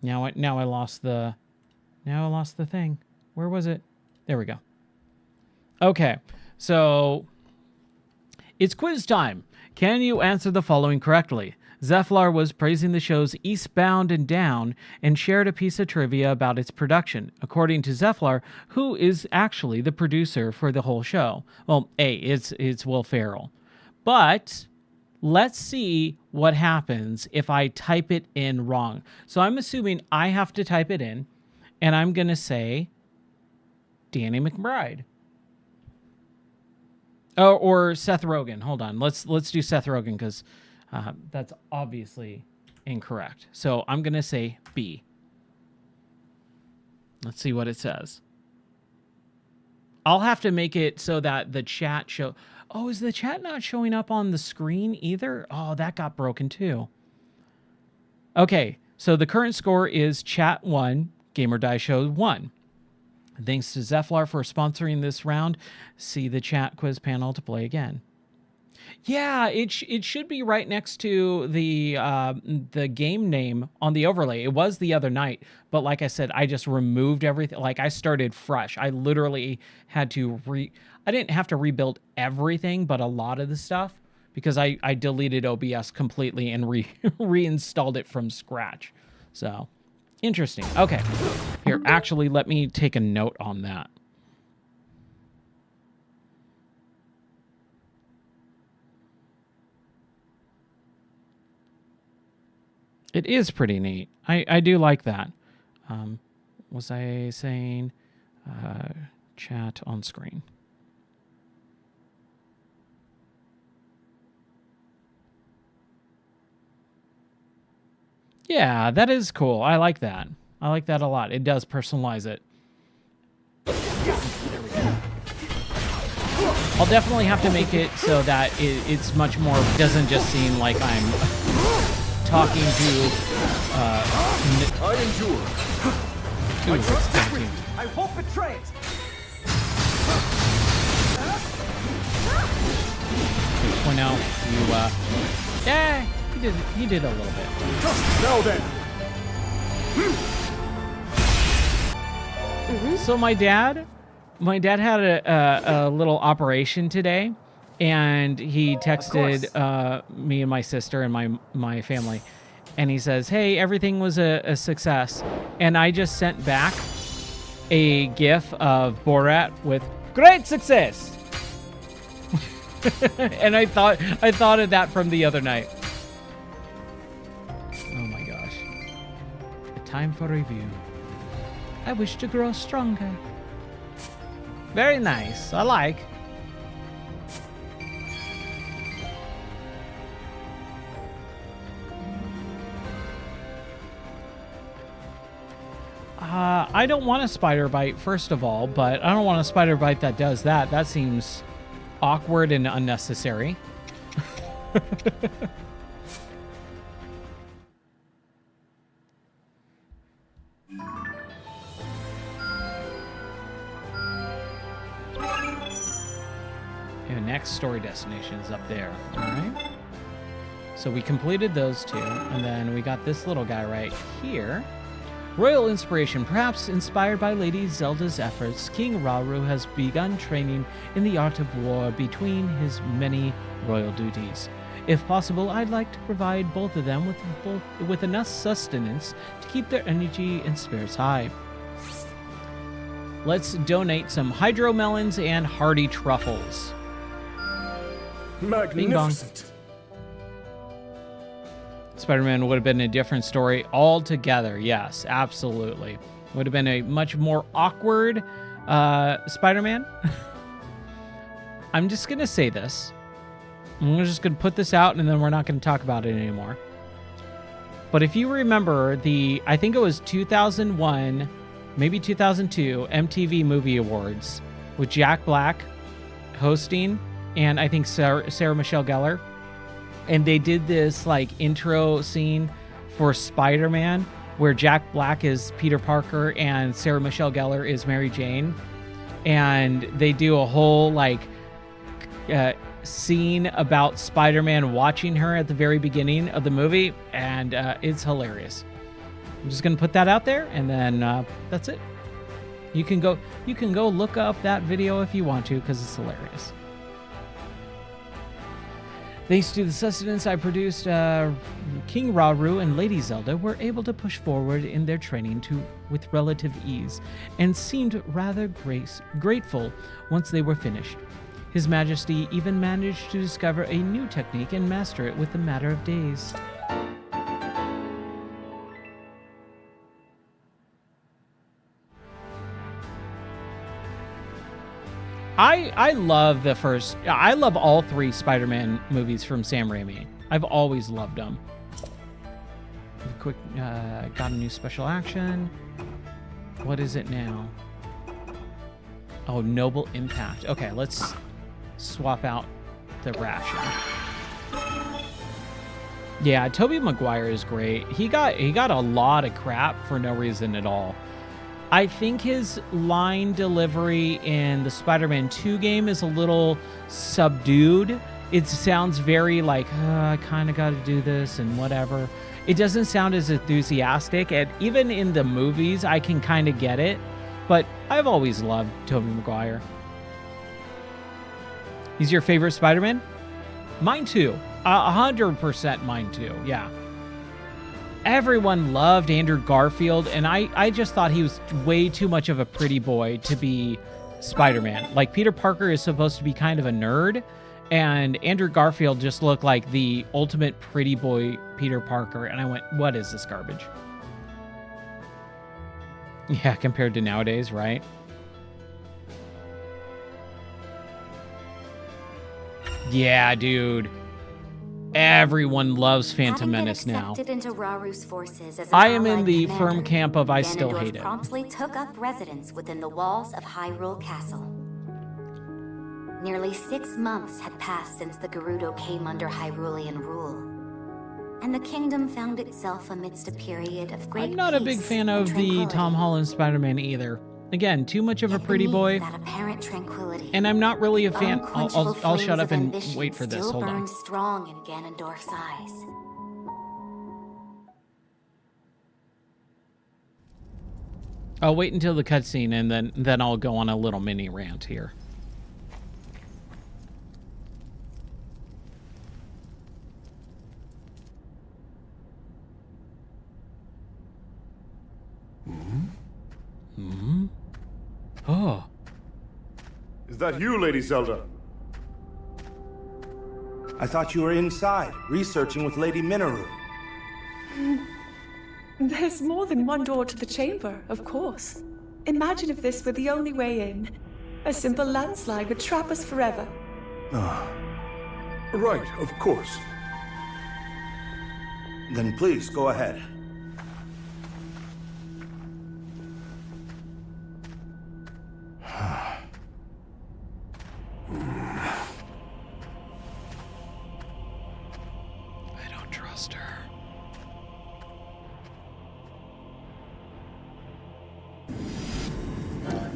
Now I lost the thing. Where was it? There we go. Okay, so it's quiz time. Can you answer the following correctly? Zephyr was praising the show's Eastbound and Down and shared a piece of trivia about its production, according to Zephyr, who is actually the producer for the whole show. Well, it's Will Ferrell. But let's see what happens if I type it in wrong. So I'm assuming I have to type it in, and I'm going to say Danny McBride. Oh, or Seth Rogen. Hold on. Let's do Seth Rogen because that's obviously incorrect. So I'm going to say B. Let's see what it says. I'll have to make it so that the chat show... Oh, is the chat not showing up on the screen either? Oh, that got broken too. Okay, so the current score is chat 1, Gamer Die Show 1. Thanks to Zephyr for sponsoring this round. See the chat quiz panel to play again. Yeah, it should be right next to the game name on the overlay. It was the other night, but like I said, I just removed everything. Like I started fresh. I literally had to I didn't have to rebuild everything, but a lot of the stuff because I deleted OBS completely and reinstalled it from scratch. So, interesting. Okay. Here, actually, let me take a note on that. It is pretty neat. I do like that. Was I saying chat on screen? Yeah, that is cool. I like that. I like that a lot. It does personalize it. I'll definitely have to make it so that it's much more, doesn't just seem like I'm talking to I endure. Ooh, it's I won't betray it. point out you yeah, he did a little bit. Just now then. So my dad had a little operation today, and he texted me and my sister and my family, and he says, "Hey, everything was a success," and I just sent back a GIF of Borat with "Great success," and I thought of that from the other night. Oh my gosh! Time for review. I wish to grow stronger. Very nice. I like. I don't want a spider bite, first of all, but I don't want a spider bite that does that. That seems awkward and unnecessary. And next story destination is up there. All right. So we completed those two, and then we got this little guy right here. Royal inspiration, perhaps inspired by Lady Zelda's efforts, King Hyrule has begun training in the art of war between his many royal duties. If possible, I'd like to provide both of them with enough sustenance to keep their energy and spirits high. Let's donate some hydro melons and hardy truffles. Magnificent. Spider-Man would have been a different story altogether. Yes, absolutely. Would have been a much more awkward Spider-Man. I'm just going to say this. I'm just going to put this out, and then we're not going to talk about it anymore. But if you remember I think it was 2001, maybe 2002, MTV Movie Awards with Jack Black hosting, and I think Sarah Michelle Gellar. And they did this like intro scene for Spider-Man where Jack Black is Peter Parker and Sarah Michelle Gellar is Mary Jane. And they do a whole like scene about Spider-Man watching her at the very beginning of the movie. And it's hilarious. I'm just going to put that out there, and then that's it. You can go look up that video if you want to, because it's hilarious. Thanks to the sustenance I produced, King Hyrule and Lady Zelda were able to push forward in their training with relative ease, and seemed rather grateful once they were finished. His Majesty even managed to discover a new technique and master it with a matter of days. I love all 3 Spider-Man movies from Sam Raimi. I've always loved them. Quick, got a new special action. What is it now? Oh, Noble Impact. Okay, let's swap out the ration. Yeah, Tobey Maguire is great. He got a lot of crap for no reason at all. I think his line delivery in the Spider-Man 2 game is a little subdued. It sounds very like, I kind of got to do this and whatever. It doesn't sound as enthusiastic, and even in the movies, I can kind of get it. But I've always loved Tobey Maguire. He's your favorite Spider-Man? Mine too. 100% mine too, yeah. Everyone loved Andrew Garfield, and I just thought he was way too much of a pretty boy to be Spider-Man. Like, Peter Parker is supposed to be kind of a nerd, and Andrew Garfield just looked like the ultimate pretty boy Peter Parker, and I went, what is this garbage? Yeah, compared to nowadays, right? Yeah, dude. Everyone loves Phantom Menace now. Into Raru's forces as I am in the firm camp of I still hate it. Promptly took up residence within the walls of Hyrule Castle. Nearly 6 months had passed since the Gerudo came under Hyrulean rule, and the kingdom found itself amidst a period of great I'm not a big fan of the Tom Holland Spider-Man either. Again, too much of a pretty boy. That apparent tranquility, and I'm not really a fan. I'll shut up and wait for this. Hold on. Strong in Ganondorf's eyes. I'll wait until the cutscene, and then I'll go on a little mini rant here. Oh. Is that you, Lady Zelda? I thought you were inside, researching with Lady Minoru. There's more than one door to the chamber, of course. Imagine if this were the only way in. A simple landslide would trap us forever. Right, of course. Then please, go ahead.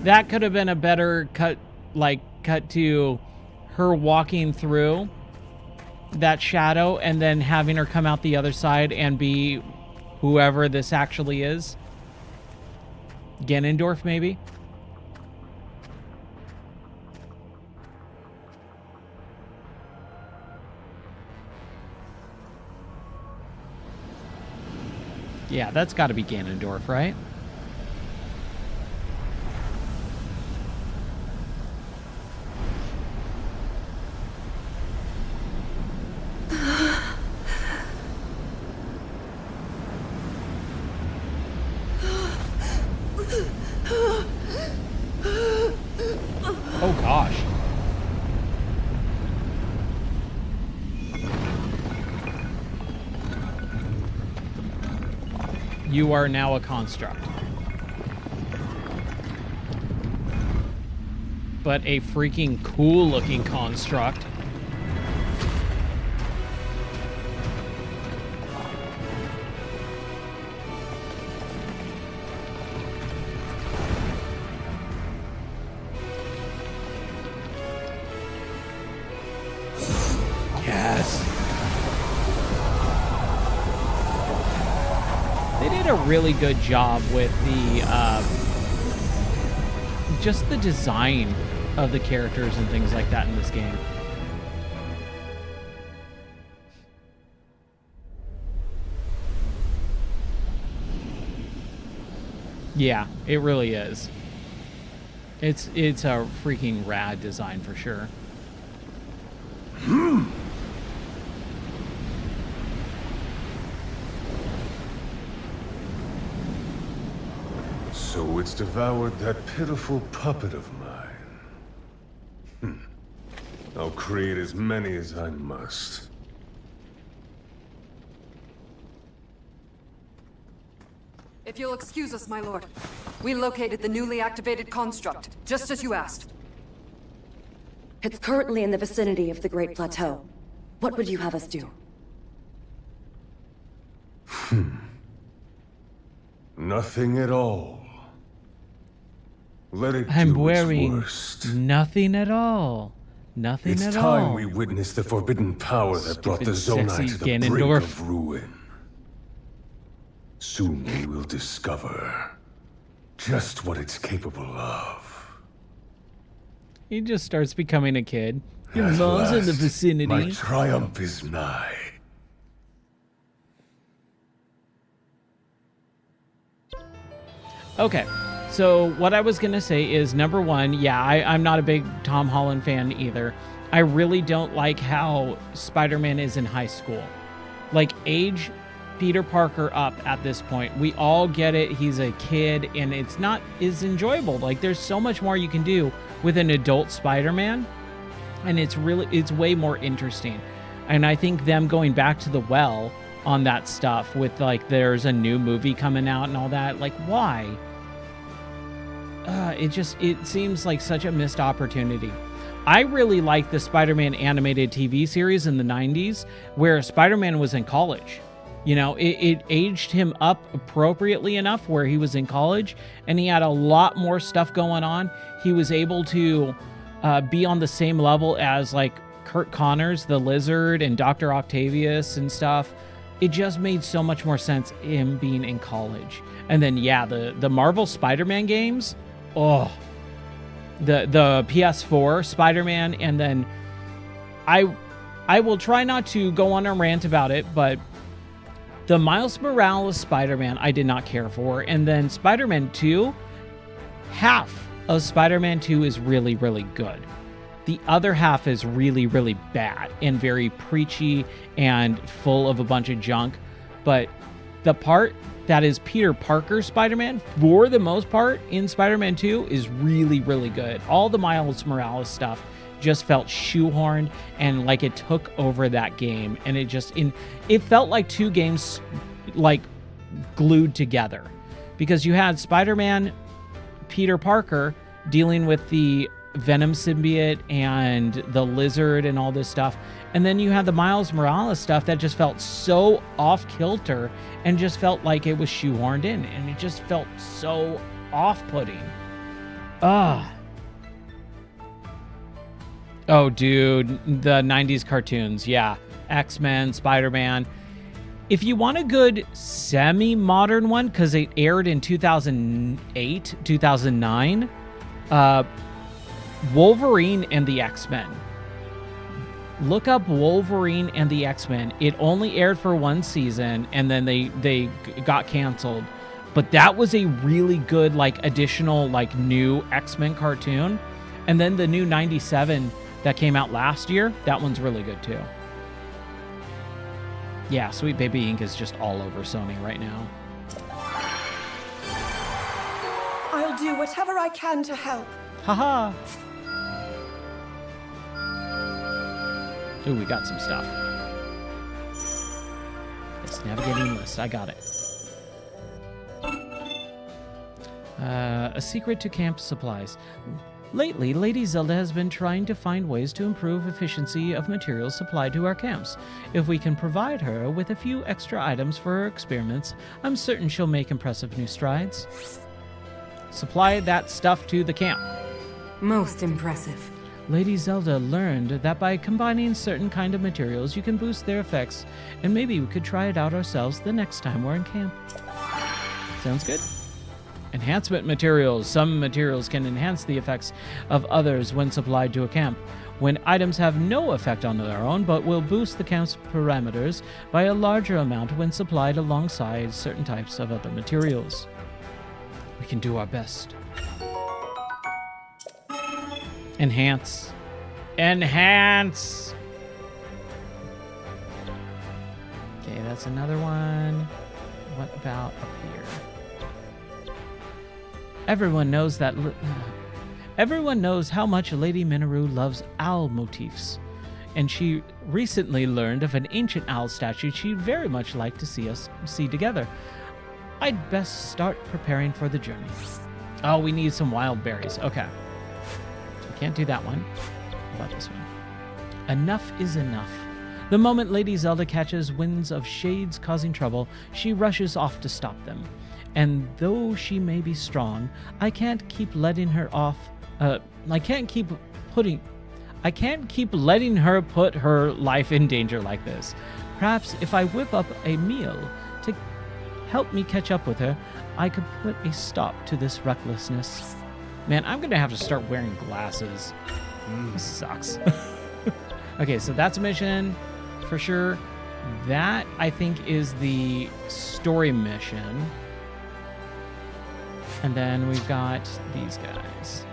That could have been a better cut to her walking through that shadow and then having her come out the other side and be whoever this actually is. Ganondorf, maybe? Yeah, that's got to be Ganondorf, right? Oh gosh. You are now a construct. But a freaking cool looking construct. Yes. They did a really good job with the just the design of the characters and things like that in this game. Yeah, it really is. It's a freaking rad design for sure. So it's devoured that pitiful puppet of mine. I'll create as many as I must. If you'll excuse us, my lord. We located the newly activated construct, just as you asked. It's currently in the vicinity of the Great Plateau. What would you have us do? Nothing at all. Let it I'm do wearing its worst. nothing at all. Nothing It's at time all. we witness the forbidden power that brought the Stupid, Zonai sexy to the brink Ganondorf. of ruin. Soon we will discover just what it's capable of. He just starts becoming a kid. Your At mom's in the last, vicinity. My triumph is nigh. Okay, so what I was going to say is, number one, yeah, I'm not a big Tom Holland fan either. I really don't like how Spider-Man is in high school. Like, age Peter Parker up at this point. We all get it. He's a kid, and it's not as enjoyable. Like, there's so much more you can do with an adult Spider-Man, and it's way more interesting. And I think them going back to the well on that stuff with, like, there's a new movie coming out and all that, like, why? It seems like such a missed opportunity. I really like the Spider-Man animated TV series in the 90s where Spider-Man was in college. You know, it aged him up appropriately enough where he was in college and he had a lot more stuff going on. He was able to be on the same level as, like, Kurt Connors, the Lizard, and Dr. Octavius and stuff. It just made so much more sense him being in college. And then, yeah, the Marvel Spider-Man games, oh, the PS4 Spider-Man, and then I will try not to go on a rant about it, but the Miles Morales Spider-Man I did not care for, and then Spider-Man 2, half of Spider-Man 2 is really, really good. The other half is really, really bad and very preachy and full of a bunch of junk. But the part that is Peter Parker Spider-Man, for the most part, in Spider-Man 2 is really, really good. All the Miles Morales stuff just felt shoehorned and like it took over that game. And it felt like two games, like, glued together. Because you had Spider-Man, Peter Parker, dealing with the Venom symbiote and the Lizard and all this stuff, and then you had the Miles Morales stuff that just felt so off kilter and just felt like it was shoehorned in, and it just felt so off-putting. Oh, dude, the 90s cartoons, yeah, X-Men, Spider-Man. If you want a good semi-modern one, because it aired in 2008, 2009, Wolverine and the X-Men. Look up Wolverine and the X-Men. It only aired for one season, and then they got canceled. But that was a really good, like, additional, like, new X-Men cartoon. And then the new 97 that came out last year, that one's really good too. Yeah, Sweet Baby Inc. is just all over Sony right now. I'll do whatever I can to help. Haha. Ooh, we got some stuff. It's navigating list. I got it. A secret to camp supplies. Lately, Lady Zelda has been trying to find ways to improve efficiency of materials supplied to our camps. If we can provide her with a few extra items for her experiments, I'm certain she'll make impressive new strides. Supply that stuff to the camp. Most impressive. Lady Zelda learned that by combining certain kind of materials, you can boost their effects, and maybe we could try it out ourselves the next time we're in camp. Sounds good. Enhancement materials. Some materials can enhance the effects of others when supplied to a camp, when items have no effect on their own, but will boost the camp's parameters by a larger amount when supplied alongside certain types of other materials. We can do our best. Enhance. Enhance! Okay, that's another one. What about up here? Everyone knows that... Everyone knows how much Lady Minoru loves owl motifs, and she recently learned of an ancient owl statue she'd very much like to see us see together. I'd best start preparing for the journey. Oh, we need some wild berries. Okay. So we can't do that one. How about this one? Enough is enough. The moment Lady Zelda catches winds of shades causing trouble, she rushes off to stop them. And though she may be strong, I can't keep letting her put her life in danger like this. Perhaps if I whip up a meal to help me catch up with her, I could put a stop to this recklessness. Man, I'm gonna have to start wearing glasses. This sucks. Okay, so that's a mission for sure. That, I think, is the story mission. And then we've got these guys.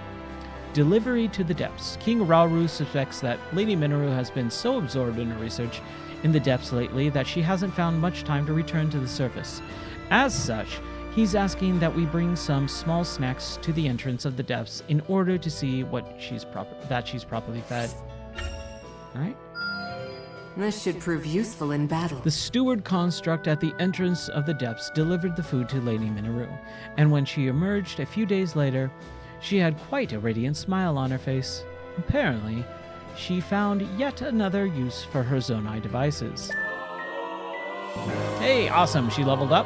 Delivery to the depths. King Hyrule suspects that Lady Minoru has been so absorbed in her research in the depths lately that she hasn't found much time to return to the surface. As such, he's asking that we bring some small snacks to the entrance of the depths in order to see what she's properly fed. All right. This should prove useful in battle. The steward construct at the entrance of the depths delivered the food to Lady Minoru, and when she emerged a few days later, she had quite a radiant smile on her face. Apparently, she found yet another use for her Zonai devices. Hey, awesome, she leveled up.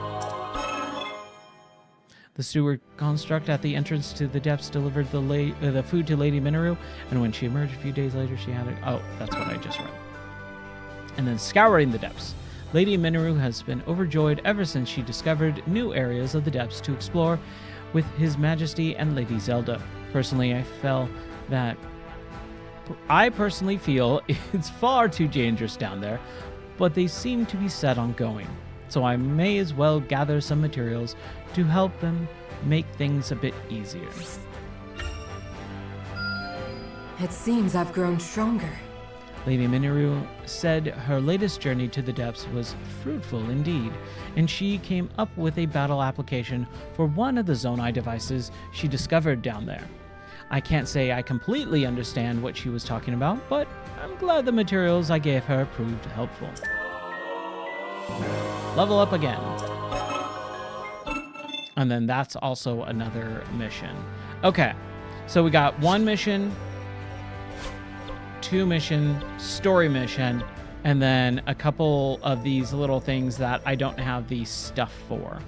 The steward construct at the entrance to the depths delivered the food to Lady Minoru, and when she emerged a few days later, she had it. Oh, that's what I just read. And then scouring the depths. Lady Minoru has been overjoyed ever since she discovered new areas of the depths to explore with His Majesty and Lady Zelda. Personally, I personally feel it's far too dangerous down there, but they seem to be set on going. So I may as well gather some materials to help them make things a bit easier. It seems I've grown stronger. Lady Minoru said her latest journey to the depths was fruitful indeed, and she came up with a battle application for one of the Zonai devices she discovered down there. I can't say I completely understand what she was talking about, but I'm glad the materials I gave her proved helpful. Level up again. And then that's also another mission. Okay, so we got one mission, 2 mission, story mission, and then a couple of these little things that I don't have the stuff for.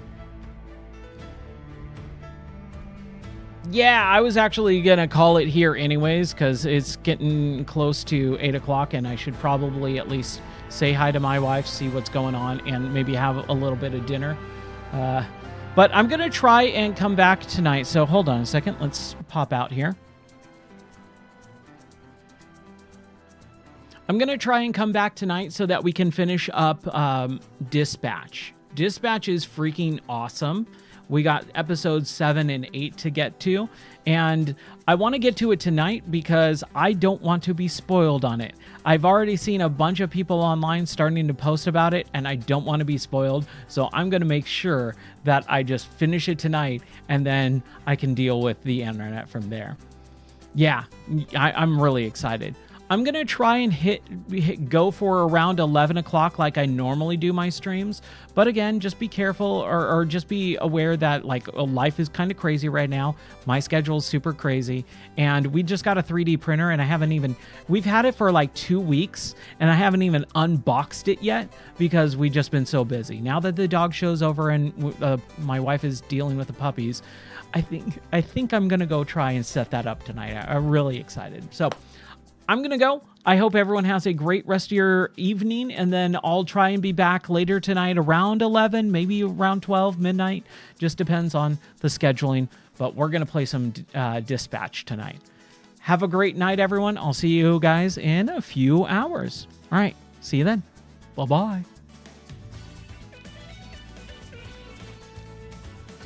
Yeah, I was actually gonna call it here anyways, because it's getting close to 8 o'clock, and I should probably at least say hi to my wife, see what's going on, and maybe have a little bit of dinner. But I'm gonna try and come back tonight, so hold on a second. Let's pop out here. I'm going to try and come back tonight so that we can finish up Dispatch. Dispatch is freaking awesome. We got episodes 7 and 8 to get to, and I want to get to it tonight because I don't want to be spoiled on it. I've already seen a bunch of people online starting to post about it, and I don't want to be spoiled, so I'm going to make sure that I just finish it tonight, and then I can deal with the internet from there. Yeah, I'm really excited. I'm going to try and go for around 11 o'clock like I normally do my streams. But again, just be careful or just be aware that like life is kind of crazy right now. My schedule is super crazy. And we just got a 3D printer and we've had it for like 2 weeks and I haven't even unboxed it yet because we've just been so busy. Now that the dog show's over and my wife is dealing with the puppies, I think I'm going to go try and set that up tonight. I'm really excited. So I'm going to go. I hope everyone has a great rest of your evening, and then I'll try and be back later tonight around 11, maybe around 12, midnight. Just depends on the scheduling, but we're going to play some Dispatch tonight. Have a great night, everyone. I'll see you guys in a few hours. All right. See you then. Bye-bye.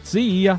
See ya.